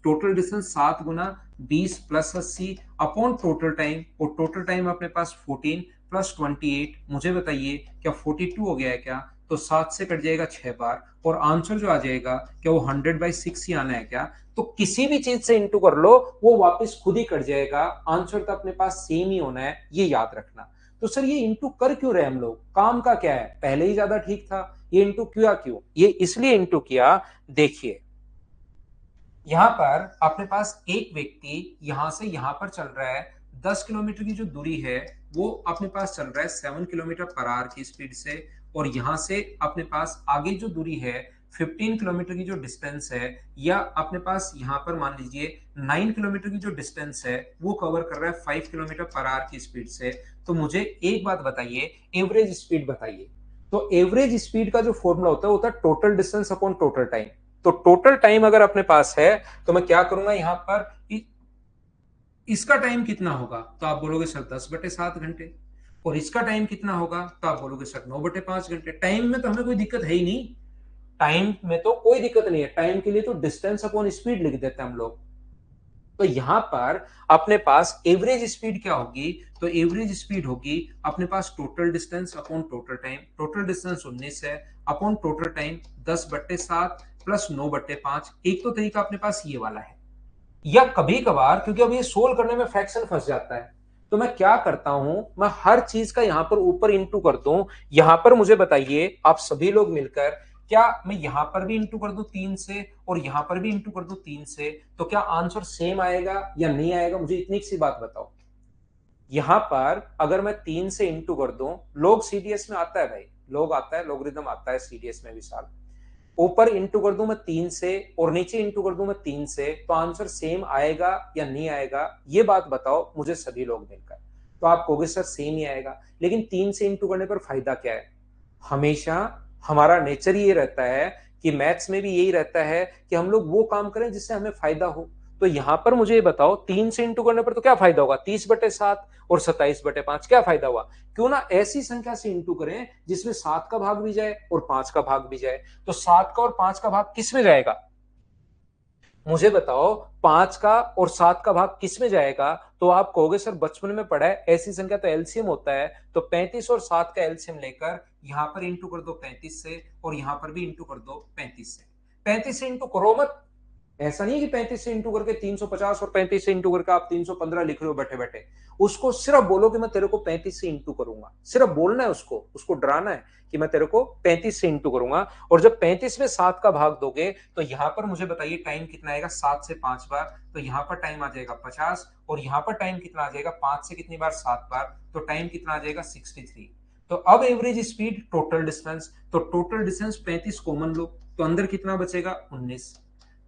टोटल डिस्टेंस 7 गुना 20 प्लस 80 अपॉन टोटल टाइम, और टोटल टाइम अपने पास 14 प्लस 28, मुझे बताइए क्या 42 हो गया है क्या? तो 7 से कट जाएगा 6 बार, और आंसर जो आ जाएगा क्या वो 100/6 ही आना है क्या? तो किसी भी चीज से इंटू कर लो वो वापस खुद ही कट जाएगा, आंसर तो अपने पास सेम ही होना है, ये याद रखना। तो सर ये इंटू कर क्यों रहे हम लोग, काम का क्या है, पहले ही ज्यादा ठीक था, ये इंटू किया क्यों? ये इसलिए इंटू किया, देखिए यहां पर अपने पास एक व्यक्ति यहां से यहां पर चल रहा है, 10 किलोमीटर की जो दूरी है वो अपने पास चल रहा है 7 किलोमीटर पर आवर की स्पीड से, और यहां से अपने पास आगे जो दूरी है 15 किलोमीटर की जो डिस्टेंस है, या अपने पास यहां पर मान लीजिए 9 किलोमीटर की जो डिस्टेंस है वो कवर कर रहा है 5 किलोमीटर पर आवर की स्पीड से। तो मुझे एक बात बताइए, एवरेज स्पीड बताइए। तो एवरेज स्पीड का जो फॉर्मूला होता है वो होता है total distance upon total time. तो टोटल टाइम अगर अपने पास है तो मैं क्या करूंगा यहां पर, इसका टाइम कितना होगा, तो आप बोलोगे सर 10/7 घंटे, और इसका टाइम कितना होगा तो आप बोलोगे सर 9/5 घंटे। टाइम में तो हमें कोई दिक्कत है ही नहीं, टाइम में तो कोई दिक्कत नहीं है, टाइम के लिए तो डिस्टेंस अपॉन स्पीड लिख देते हैं हम लोग। तो यहां पर अपने पास एवरेज स्पीड क्या होगी, तो एवरेज स्पीड होगी अपने पास total distance upon total time, total distance 19 है अपॉन टोटल टाइम 10/7 प्लस 9/5। एक तो तरीका अपने पास ये वाला है, या कभी कभार क्योंकि अब ये सोल्व करने में फ्रैक्शन फंस जाता है, तो मैं क्या करता हूं, मैं हर चीज का यहां पर ऊपर इंटू कर दूं। यहां पर मुझे बताइए आप सभी लोग मिलकर, क्या मैं यहां पर भी इंटू कर दूं 3 से और यहां पर भी इंटू कर दूं 3 से, तो क्या आंसर सेम आएगा या नहीं आएगा? मुझे इतनी सी बात बताओ। यहां पर अगर मैं 3 से इंटू कर दूं, लोग सीडीएस में आता है भाई, लोग आता है, लोगरिथम आता है सीडीएस में विशाल, ऊपर इंटू कर दूं मैं 3 से और नीचे इंटू कर दूं मैं 3 से, तो आंसर सेम आएगा या नहीं आएगा, ये बात बताओ मुझे सभी लोग मिलकर। तो आप कहोगे सर सेम ही आएगा, लेकिन 3 से इंटू करने पर फायदा क्या है? हमेशा हमारा नेचर ये रहता है कि मैथ्स में भी यही रहता है कि हम लोग वो काम करें जिससे हमें फायदा हो। तो यहां पर मुझे ये बताओ 3 से इंटू करने पर तो क्या फायदा होगा, 30/7 और 27/5, क्या फायदा हुआ? क्यों ना ऐसी संख्या से इंटू करें जिसमें 7 का भाग भी जाए और 5 का भाग भी जाए। तो 7 का और 5 का भाग किस में जाएगा, मुझे बताओ, 5 का और 7 का भाग किस में जाएगा? तो आप कहोगे सर बचपन में पढ़ा है, ऐसी संख्या तो एलसीएम होता है, तो 35 और 7 का एलसीएम लेकर यहां पर इंटू कर दो 35 से, और यहां पर भी इंटू कर दो 35 से। 35 से इंटू करो मत, ऐसा नहीं है कि 35 से इंटू करके 350 और 35 से इंटू करके आप 315 लिख रहे हो बैठे बैठे। उसको सिर्फ बोलो कि मैं तेरे को 35 से इंटू करूंगा, सिर्फ बोलना है उसको, उसको डराना है कि मैं तेरे को 35 से इंटू करूंगा। और जब 35 में 7 का भाग दोगे तो यहां पर मुझे बताइए टाइम कितना आएगा, 7 से 5 बार, तो यहां पर टाइम आ जाएगा 50। और यहां पर टाइम कितना आ जाएगा, 5 से कितनी बार, 7 बार, तो टाइम कितना आ जाएगा, 63। तो अब एवरेज स्पीड टोटल डिस्टेंस, तो टोटल डिस्टेंस 35 कॉमन लो, तो अंदर कितना बचेगा, 19।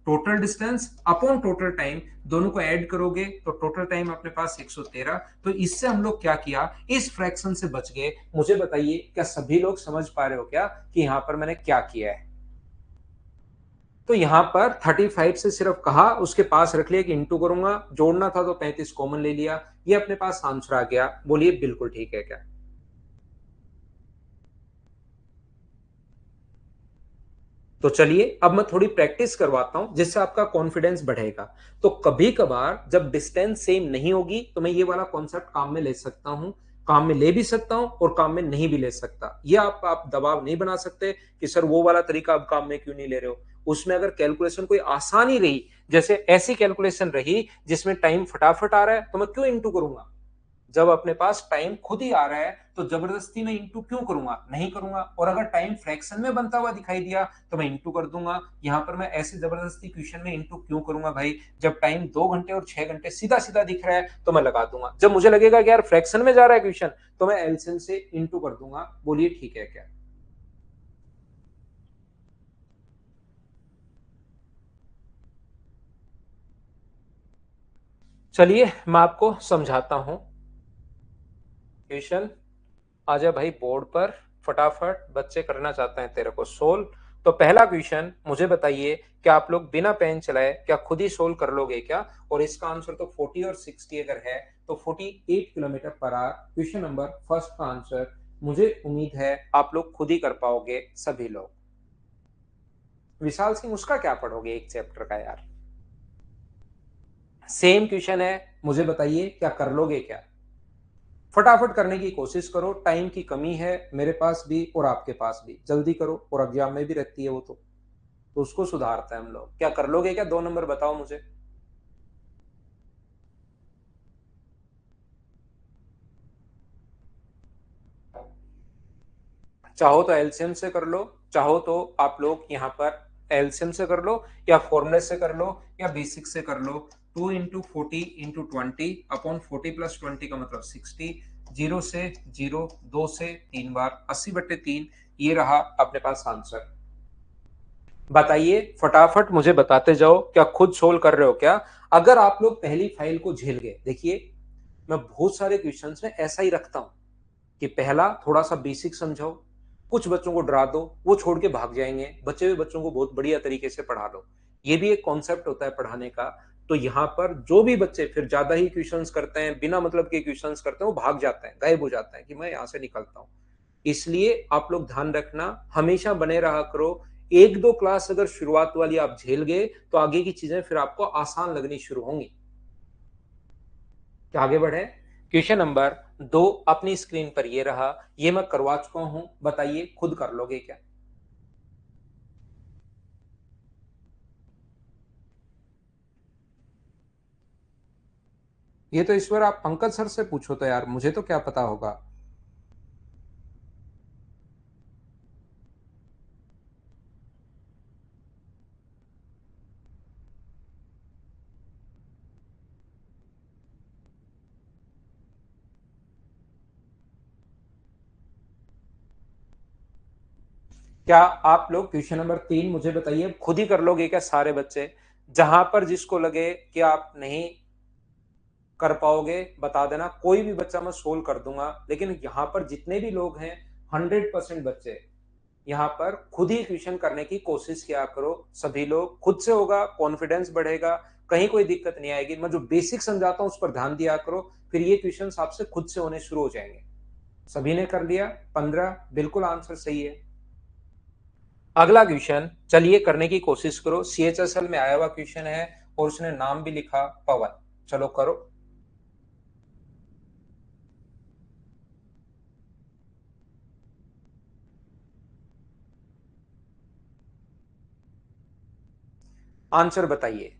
Total distance upon total time, दोनों को ऐड करोगे तो टोटल टाइम अपने पास 113। तो इससे हम लोग क्या किया, इस फ्रैक्शन से बच गए। मुझे बताइए क्या सभी लोग समझ पा रहे हो क्या कि यहां पर मैंने क्या किया है। तो यहां पर 35 से सिर्फ कहा, उसके पास रख लिया कि इंटू करूंगा, जोड़ना था तो 35 कॉमन ले लिया, ये अपने पास आंसर आ गया। बोलिए बिल्कुल ठीक है क्या। तो चलिए अब मैं थोड़ी प्रैक्टिस करवाता हूं जिससे आपका कॉन्फिडेंस बढ़ेगा। तो कभी कभार जब डिस्टेंस सेम नहीं होगी तो मैं ये वाला कॉन्सेप्ट काम में ले सकता हूं, काम में ले भी सकता हूं और काम में नहीं भी ले सकता। ये आप दबाव नहीं बना सकते कि सर वो वाला तरीका आप काम में क्यों नहीं ले रहे हो। उसमें अगर कैलकुलेशन कोई आसानी रही, जैसे ऐसी कैलकुलेशन रही जिसमें टाइम फटाफट आ रहा है, तो मैं क्यों इंटू करूंगा। जब अपने पास टाइम खुद ही आ रहा है तो जबरदस्ती मैं इंटू क्यों करूंगा, नहीं करूंगा। और अगर टाइम फ्रैक्शन में बनता हुआ दिखाई दिया तो मैं इंटू कर दूंगा। यहां पर मैं ऐसे जबरदस्ती क्वेश्चन में इंटू क्यों करूंगा भाई, जब टाइम 2 घंटे और 6 घंटे सीधा सीधा दिख रहा है तो मैं लगा दूंगा। जब मुझे लगेगा कि यार फ्रैक्शन में जा रहा है क्वेश्चन तो मैं एलसीएम से इंटू कर दूंगा। बोलिए ठीक है क्या। चलिए मैं आपको समझाता हूं क्वेश्चन। आजा भाई बोर्ड पर, फटाफट बच्चे करना चाहते हैं तेरे को सोल्व। तो पहला क्वेश्चन मुझे बताइए, क्या आप लोग बिना पेन चलाए क्या खुद ही सोल्व कर लोगे क्या। और इसका आंसर तो 40 और 60 अगर है तो 48 kilometre per our. Question number first का आंसर, मुझे उम्मीद है आप लोग खुद ही कर पाओगे सभी लोग। विशाल सिंह उसका क्या पढ़ोगे एक चैप्टर का यार। सेम क्वेश्चन है, मुझे बताइए क्या कर लोगे क्या। फटाफट करने की कोशिश करो, टाइम की कमी है मेरे पास भी और आपके पास भी, जल्दी करो। और एग्जाम में भी रहती है वो तो उसको सुधारते हैं हम लोग। क्या कर लोगे क्या, 2 नंबर बताओ मुझे। चाहो तो एलसीएम से कर लो, चाहो तो आप लोग यहाँ पर एलसीएम से कर लो, या फॉर्मूले से कर लो, या बेसिक से कर लो। 2 इंटू 40 इंटू 20 अपॉन 40 + 20 का मतलब 60। जीरो से जीरो, 2 से 3 बार, 80/3। ये रहा अपने पास आंसर। बताइए फटाफट मुझे बताते जाओ, क्या खुद सोल्व कर रहे हो क्या। अगर आप लोग पहली फाइल को झेल गए, देखिए मैं बहुत सारे क्वेश्चंस में ऐसा ही रखता हूं कि पहला थोड़ा सा बेसिक समझाओ, कुछ बच्चों को डरा दो, वो छोड़ के भाग जाएंगे, बचे हुए बच्चों को बहुत बढ़िया तरीके से पढ़ा लो। ये भी एक कॉन्सेप्ट होता है पढ़ाने का। तो यहाँ पर जो भी बच्चे फिर ज्यादा ही क्वेश्चंस करते हैं, बिना मतलब के क्वेश्चंस करते हैं, वो भाग जाते हैं, गायब हो जाते हैं कि मैं यहाँ से निकलता हूँ। इसलिए आप लोग ध्यान रखना, हमेशा बने रहा करो। एक दो क्लास अगर शुरुआत वाली आप झेल गए तो आगे की चीजें फिर आपको आसान लगनी शुरू होंगी। क्या आगे बढ़े। क्वेश्चन नंबर 2 अपनी स्क्रीन पर ये रहा, ये मैं करवा चुका हूं, बताइए खुद कर लोगे क्या। ये तो ईश्वर आप पंकज सर से पूछो तो यार, मुझे तो क्या पता होगा। क्या आप लोग क्वेश्चन नंबर 3 मुझे बताइए खुद ही कर लोगे क्या सारे बच्चे। जहां पर जिसको लगे कि आप नहीं कर पाओगे बता देना, कोई भी बच्चा मैं सोल्व कर दूंगा। लेकिन यहाँ पर जितने भी लोग हैं 100% बच्चे यहाँ पर खुद ही क्वेश्चन करने की कोशिश किया करो। सभी लोग खुद से होगा, कॉन्फिडेंस बढ़ेगा, कहीं कोई दिक्कत नहीं आएगी। मैं जो बेसिक समझाता हूँ उस पर ध्यान दिया करो, फिर ये क्वेश्चन आपसे खुद से होने शुरू हो जाएंगे। सभी ने कर लिया 15, बिल्कुल आंसर सही है। अगला क्वेश्चन चलिए करने की कोशिश करो, सीएचएसएल में आया हुआ क्वेश्चन है और उसने नाम भी लिखा पवन। चलो करो। आंसर बताइए।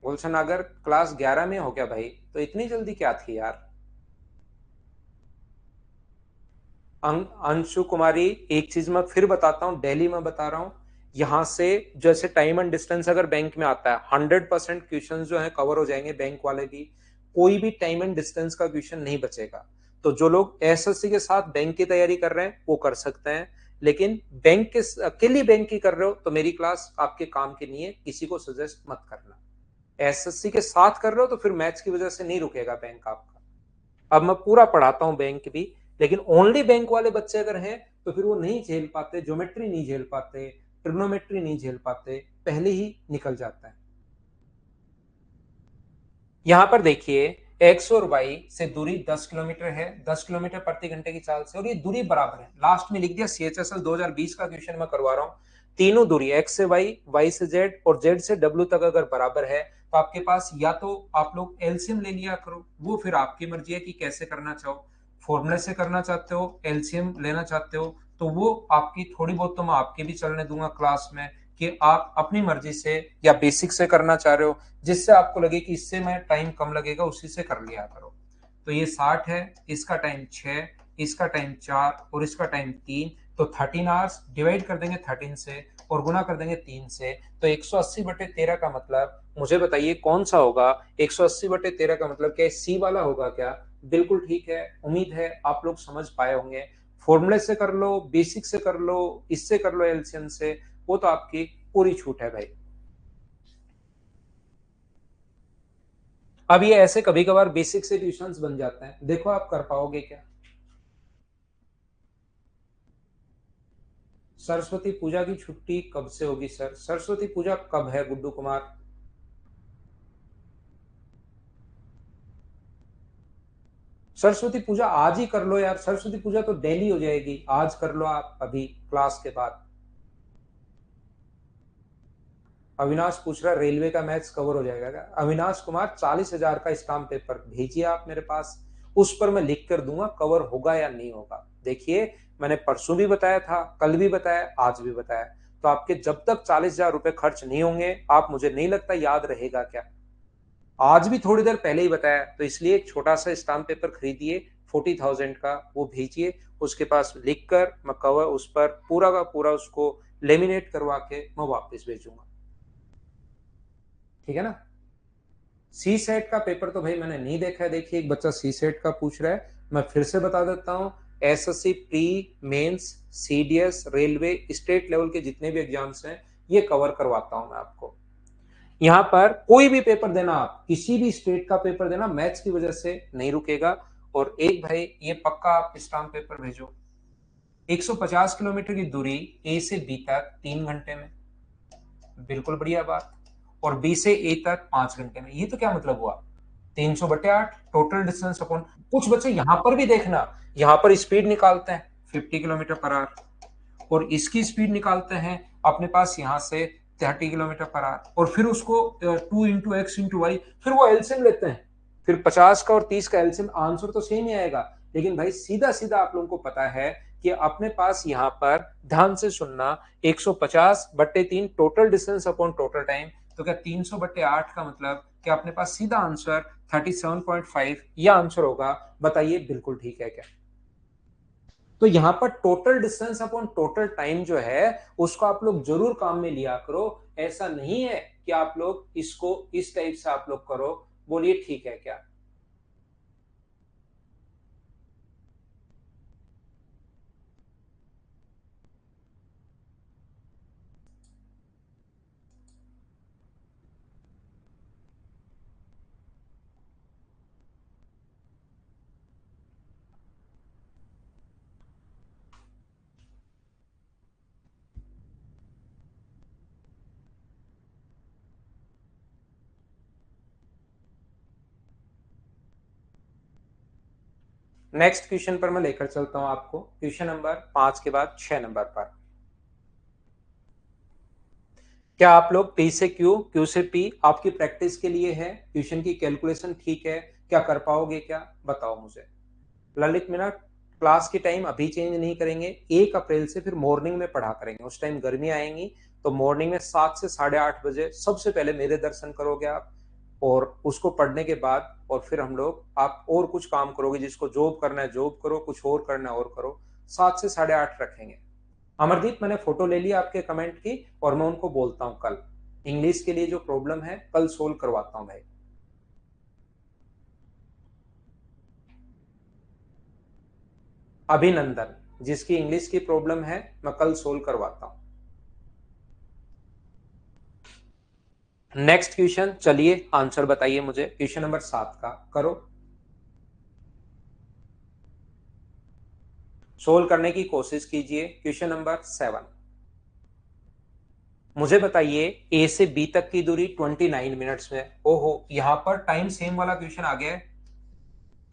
गुलशन अगर क्लास 11 में हो क्या भाई, तो इतनी जल्दी क्या थी यार। अंशु कुमारी, एक चीज मैं फिर बताता हूँ, दिल्ली में बता रहा हूँ, यहाँ से जैसे टाइम एंड डिस्टेंस अगर बैंक में आता है 100% क्वेश्चन जो है कवर हो जाएंगे, बैंक वाले भी, कोई भी टाइम एंड डिस्टेंस का क्वेश्चन नहीं बचेगा। तो जो लोग एसएससी के साथ बैंक की तैयारी कर रहे हैं वो कर सकते हैं, लेकिन बैंक के अकेली बैंक की कर रहे हो तो मेरी क्लास आपके काम की नहीं है, किसी को सजेस्ट मत करना। एसएससी के साथ कर रहे हो तो फिर मैथ्स की वजह से नहीं रुकेगा बैंक आपका। अब मैं पूरा पढ़ाता हूं बैंक भी, लेकिन ओनली बैंक वाले बच्चे अगर हैं तो फिर वो नहीं झेल पाते, ज्योमेट्री नहीं झेल पाते, ट्रिग्नोमेट्री नहीं झेल पाते, पहले ही निकल जाता है। यहां पर देखिए, एक्स और वाई से दूरी 10 किलोमीटर है, 10 किलोमीटर प्रति घंटे की चाल से, और ये दूरी बराबर है। लास्ट में लिख दिया, सीएचएसएल 2020 का क्वेश्चन मैं करवा रहा हूं। तीनों दूरी एक्स से वाई, वाई से जेड और जेड से डब्ल्यू तक अगर बराबर है तो आपके पास या तो आप लोग एलसीएम ले लिया करो, वो फिर आपकी मर्जी है कि कैसे करना चाहो, फॉर्मूले से करना चाहते हो, एलसीएम लेना चाहते हो, तो वो आपकी थोड़ी बहुत तो मैं आपकी भी चलने दूंगा क्लास में, कि आप अपनी मर्जी से या बेसिक से करना चाह रहे हो, जिससे आपको लगे कि इससे मैं टाइम कम लगेगा उसी से कर लिया करो। तो ये 60 है, इसका टाइम 6, इसका टाइम 4 और इसका टाइम 3, तो 13 आवर्स डिवाइड कर देंगे 13 से और गुना कर देंगे 3 से, तो 180/13 का मतलब मुझे बताइए कौन सा होगा। 180/13 का मतलब क्या सी वाला होगा क्या? बिल्कुल ठीक है, उम्मीद है आप लोग समझ पाए होंगे। फॉर्मूले से कर लो, बेसिक से कर लो, इससे कर लो एलसीएम से, वो तो आपकी पूरी छूट है भाई। अब ये ऐसे कभी कभार बेसिक से ट्यूशंस बन जाते हैं, देखो आप कर पाओगे क्या। सरस्वती पूजा की छुट्टी कब से होगी सर? सरस्वती पूजा कब है गुड्डू कुमार? सरस्वती पूजा आज ही कर लो यार, सरस्वती पूजा तो डेली हो जाएगी, आज कर लो आप अभी क्लास के बाद। अविनाश पूछ रहा रेलवे का मैथ्स कवर हो जाएगा क्या? अविनाश कुमार, 40,000 का स्टाम्प पेपर भेजिए आप मेरे पास, उस पर मैं लिख कर दूंगा कवर होगा या नहीं होगा। देखिए, मैंने परसों भी बताया था, कल भी बताया, आज भी बताया, तो आपके जब तक 40,000 रुपए खर्च नहीं होंगे, आप मुझे नहीं लगता याद रहेगा क्या। आज भी थोड़ी देर पहले ही बताया, तो इसलिए एक छोटा सा स्टाम्प पेपर खरीदिए 40,000 का, वो भेजिए, उसके पास लिख कर मैं कवर उस पर पूरा का पूरा उसको लेमिनेट करवा के मैं वापस भेजूंगा। ठीक है ना। सी सेट का पेपर तो भाई मैंने नहीं देखा है। देखिए, एक बच्चा सी सेट का पूछ रहा है, मैं फिर से बता देता हूं, SSC pre, mains, CDS, railway, state level के जितने भी एग्जाम्स हैं ये कवर करवाता हूं मैं आपको। यहां पर कोई भी पेपर देना, आप किसी भी स्टेट का पेपर देना, मैथ्स की वजह से नहीं रुकेगा। और एक भाई ये पक्का आप स्टाम्प पेपर भेजो, 150 किलोमीटर की दूरी ए से बी तक 3 घंटे में, बिल्कुल बढ़िया बात। और बी से ए तक 5 घंटे में, ये तो क्या मतलब हुआ? 300/8 टोटल डिस्टेंस अपॉन, कुछ बच्चे यहां पर भी देखना, यहां पर स्पीड निकालते हैं 50 किलोमीटर पर आवर, और इसकी स्पीड निकालते हैं अपने पास यहां से 30 किलोमीटर पर आवर, और फिर उसको 2 × x × y, फिर वो एलसीएम लेते हैं, फिर 50 का और 30 का एलसीएम, आंसर तो सेम ही आएगा। लेकिन भाई सीधा सीधा आप लोगों को पता है कि अपने पास यहां पर, ध्यान से सुनना, 150/3 total distance upon total time, तो क्या 300/8 का मतलब क्या अपने पास सीधा आंसर 37.5 यह आंसर होगा? बताइए बिल्कुल ठीक है क्या। तो यहां पर total distance upon total time जो है उसको आप लोग जरूर काम में लिया करो। ऐसा नहीं है कि आप लोग इसको इस टाइप से आप लोग करो। बोलिए ठीक है क्या। नेक्स्ट क्वेश्चन पर मैं लेकर चलता हूं आपको, क्वेश्चन नंबर 5 के बाद 6 नंबर पर। क्या आप लोग पी से क्यू, क्यू से पी आपकी प्रैक्टिस के लिए है? क्वेश्चन की कैलकुलेशन ठीक है क्या? कर पाओगे क्या? बताओ मुझे। ललित मीना, क्लास की टाइम अभी चेंज नहीं करेंगे, 1 अप्रैल से फिर मॉर्निंग में पढ़ा करेंगे। उस टाइम गर्मी आएंगी तो मॉर्निंग में 7 से 8:30 बजे सबसे पहले मेरे दर्शन करोगे आप, और उसको पढ़ने के बाद और फिर हम लोग, आप और कुछ काम करोगे, जिसको जॉब करना है जॉब करो, कुछ और करना है और करो। 7 से 8:30 रखेंगे। अमरदीप, मैंने फोटो ले लिया आपके कमेंट की और मैं उनको बोलता हूँ कल इंग्लिश के लिए जो प्रॉब्लम है कल सोल्व करवाता हूँ भाई। अभिनंदन, जिसकी इंग्लिश की प्रॉब्लम है मैं कल सोल्व करवाता हूं। नेक्स्ट क्वेश्चन, चलिए आंसर बताइए मुझे क्वेश्चन नंबर 7 का करो। सोल्व करने की कोशिश कीजिए। क्वेश्चन नंबर 7, मुझे बताइए ए से बी तक की दूरी 29 मिनट्स में। ओहो, यहां पर टाइम सेम वाला क्वेश्चन आ गया है,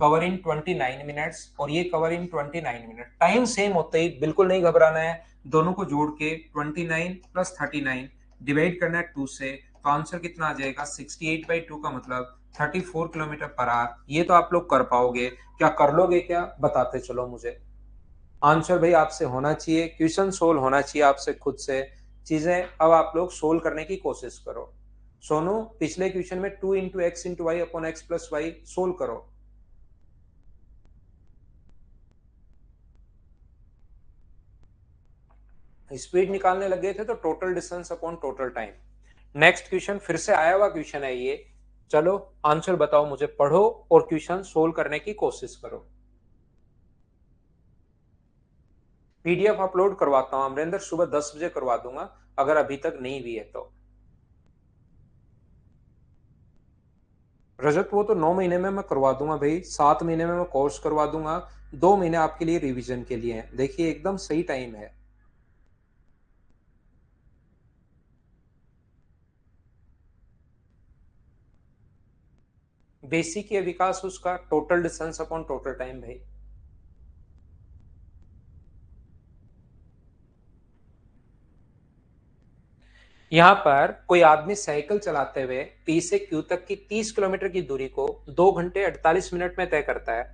कवर इन 29 मिनट्स और ये cover in 29 minute. Time same होते ही बिल्कुल नहीं घबराना है, दोनों को जोड़ के 29 प्लस 39 डिवाइड करना है 2 से, तो आंसर कितना आ जाएगा 68/2 का मतलब 34 किलोमीटर पर आवर। ये तो आप लोग कर पाओगे, क्या कर लोगे क्या, बताते चलो मुझे। आंसर भाई आपसे होना चाहिए, क्वेश्चन सोल्व होना चाहिए आपसे खुद से। चीजें अब आप लोग सोल्व करने की कोशिश करो। सोनू, पिछले क्वेश्चन में 2 into X into Y upon X plus Y solve करो। स्पीड निकालने लगे थे तो total distance upon total time. Next question फिर से आया हुआ क्वेश्चन है ये। चलो आंसर बताओ मुझे, पढ़ो और क्वेश्चन सोल्व करने की कोशिश करो। पीडीएफ अपलोड करवाता हूं अमरिंदर, सुबह 10 बजे करवा दूंगा, अगर अभी तक नहीं हुई है तो। रजत, वो तो 9 महीने में मैं करवा दूंगा भाई, 7 महीने में मैं कोर्स करवा दूंगा, 2 महीने आपके लिए रिवीजन के लिए हैं। देखिए एकदम सही टाइम है। बेसिक या विकास उसका total distance upon total time भाई। यहाँ पर कोई आदमी साइकिल चलाते हुए पी से क्यू तक की 30 किलोमीटर की दूरी को 2 घंटे 48 मिनट में तय करता है।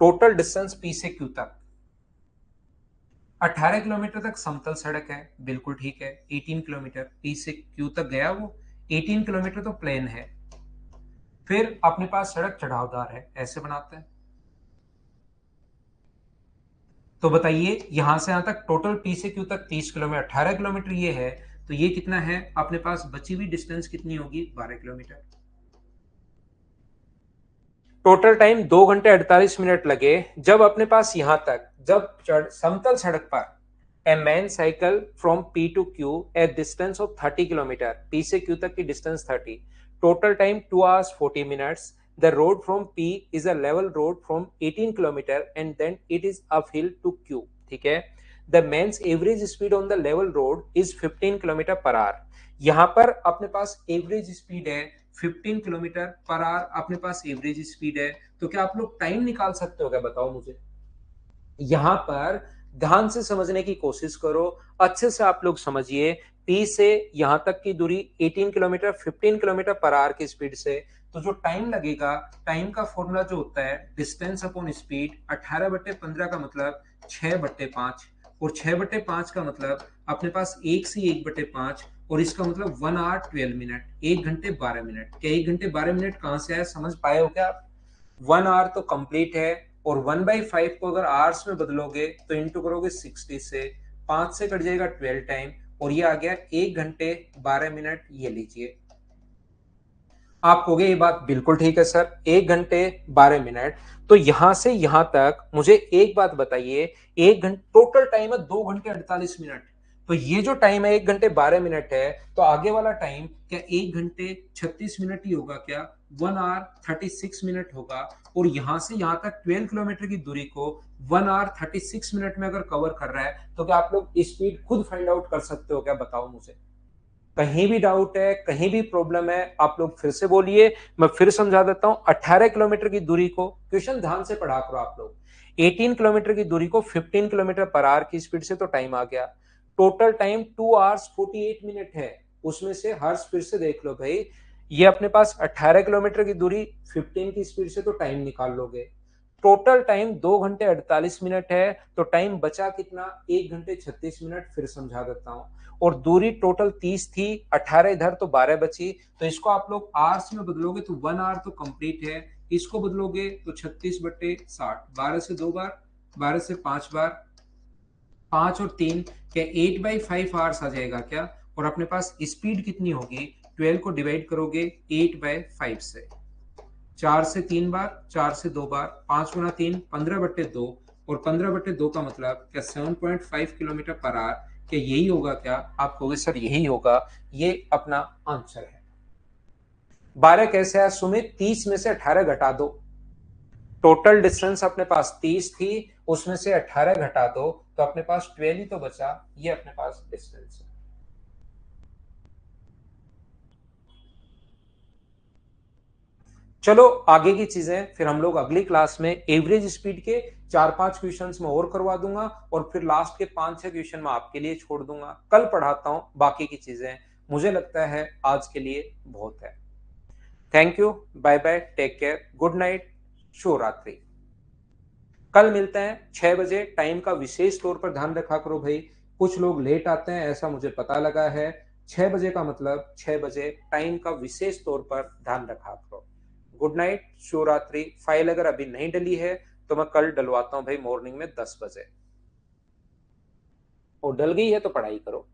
टोटल डिस्टेंस पी से क्यू तक 18 किलोमीटर तक समतल सड़क है, बिल्कुल ठीक है। 18 किलोमीटर पी से क्यू तक गया वो, 18 किलोमीटर तो प्लेन है। फिर अपने पास सड़क चढ़ावदार है, ऐसे बनाते हैं। तो बताइए यहां से यहां तक टोटल पी से क्यू तक 30 किलोमीटर, 18 किलोमीटर ये है, तो ये कितना है अपने पास, बची हुई डिस्टेंस कितनी होगी, 12 किलोमीटर। टोटल टाइम 2 घंटे 48 मिनट लगे। जब अपने पास यहां तक, जब समतल सड़क पर a man cycle from P to Q a distance of 30 kilometre, P से क्यू तक की distance 30, total time 2 hours 40 minutes। The road from P is a level road from 18 kilometre and then it is uphill to Q, ठीक है। The man's average speed on the level road is 15 kilometre per hour. यहां पर अपने पास average speed है 15 kilometre per our, अपने पास average speed है। तो क्या आप लोग टाइम निकाल सकते हो क्या, बताओ मुझे। यहां पर ध्यान से समझने की कोशिश करो, अच्छे से आप लोग समझिए। पी से यहां तक की दूरी 18 किलोमीटर 15 किलोमीटर पर आवर की स्पीड से, तो जो टाइम लगेगा, टाइम का फॉर्मूला जो होता है डिस्टेंस अपॉन स्पीड, 18/15 का मतलब 6/5, और 6/5 का मतलब अपने पास 1 से 1/5, और इसका मतलब 1 hour 12 minute, 1 घंटे 12 मिनट। क्या 1 घंटे 12 मिनट कहां से आया, समझ पाए हो क्या आप। 1 hour तो कंप्लीट है, और 1/5 को अगर आवर्स में बदलोगे तो इंटू करोगे 60 से, 5 से कट जाएगा 12 टाइम, और ये आ गया 1 घंटे 12 मिनट। ये लीजिए, आप कहोगे ये बात बिल्कुल ठीक है सर, 1 घंटे 12 मिनट। तो यहां से यहां तक मुझे एक बात बताइए, 1 घंटे टोटल टाइम है 2 घंटे 48 मिनट। तो ये जो टाइम है 1 घंटे 12 मिनट है, तो आगे वाला टाइम क्या 1 घंटे 36 मिनट ही होगा क्या, 1 hour 36 मिनट होगा। और यहां से यहां तक 12 किलोमीटर की दूरी को 1 hour 36 मिनट में अगर कवर कर रहा है, तो क्या आप लोग स्पीड खुद फाइंड आउट कर सकते हो क्या, बताओ मुझे। कहीं भी डाउट है, कहीं भी प्रॉब्लम है, आप लोग फिर से बोलिए, मैं फिर समझा देता हूं। 18 किलोमीटर की दूरी को, क्वेश्चन ध्यान से पढ़ा करो आप लोग, 18 किलोमीटर की दूरी को 15 किलोमीटर पर आवर की स्पीड से तो टाइम आ गया। टोटल टाइम 2 hours 48 मिनट है, उसमें से हर स्पीड से देख लो भाई। ये अपने पास 18 किलोमीटर की दूरी 15 की स्पीड से तो टाइम निकाल लोगे, टोटल टाइम 2 घंटे 48 मिनट है, तो टाइम बचा कितना, 1 घंटे 36 मिनट। फिर समझा देता हूं। और दूरी टोटल 30 थी, 18 इधर तो 12 बची। तो इसको आप लोग आवर्स में बदलोगे तो 1 आवर तो कंप्लीट है। इसको बदलोगे तो 36/60, 12 से 2 बार, 12 से 5 बार, 5 और 3 क्या 8/5 आवर्स आ जाएगा क्या। और अपने पास स्पीड कितनी होगी, 12 को डिवाइड करोगे 8/5 से, 4 से 3 बार, 4 से 2 बार, 5 गुना 3, 15/2। और 15/2 का मतलब क्या 7.5 किलोमीटर पर आवर। क्या यही होगा क्या, आप कहोगे सर यही होगा। ये अपना आंसर है। 12 कैसे है सुमित, 30 में से 18 घटा दो। टोटल डिस्टेंस अपने पास 30 थी, उसमें से 18 घटा दो तो अपने पास 12 ही तो बचा। ये अपने पास डिस्टेंस है। चलो आगे की चीजें फिर हम लोग अगली क्लास में एवरेज स्पीड के 4-5 क्वेश्चंस में और करवा दूंगा, और फिर लास्ट के 5-6 क्वेश्चन में आपके लिए छोड़ दूंगा। कल पढ़ाता हूं बाकी की चीजें। मुझे लगता है आज के लिए बहुत है। Thank you, bye bye, take care, good night, शुभ रात्रि। कल मिलते हैं 6 बजे। टाइम का विशेष तौर पर ध्यान रखा करो भाई, कुछ लोग लेट आते हैं ऐसा मुझे पता लगा है। 6 बजे का मतलब 6 बजे, टाइम का विशेष तौर पर ध्यान रखा करो। गुड नाइट, शुभ रात्रि। फाइल अगर अभी नहीं डली है तो मैं कल डलवाता हूं भाई मॉर्निंग में 10 बजे। और डल गई है तो पढ़ाई करो।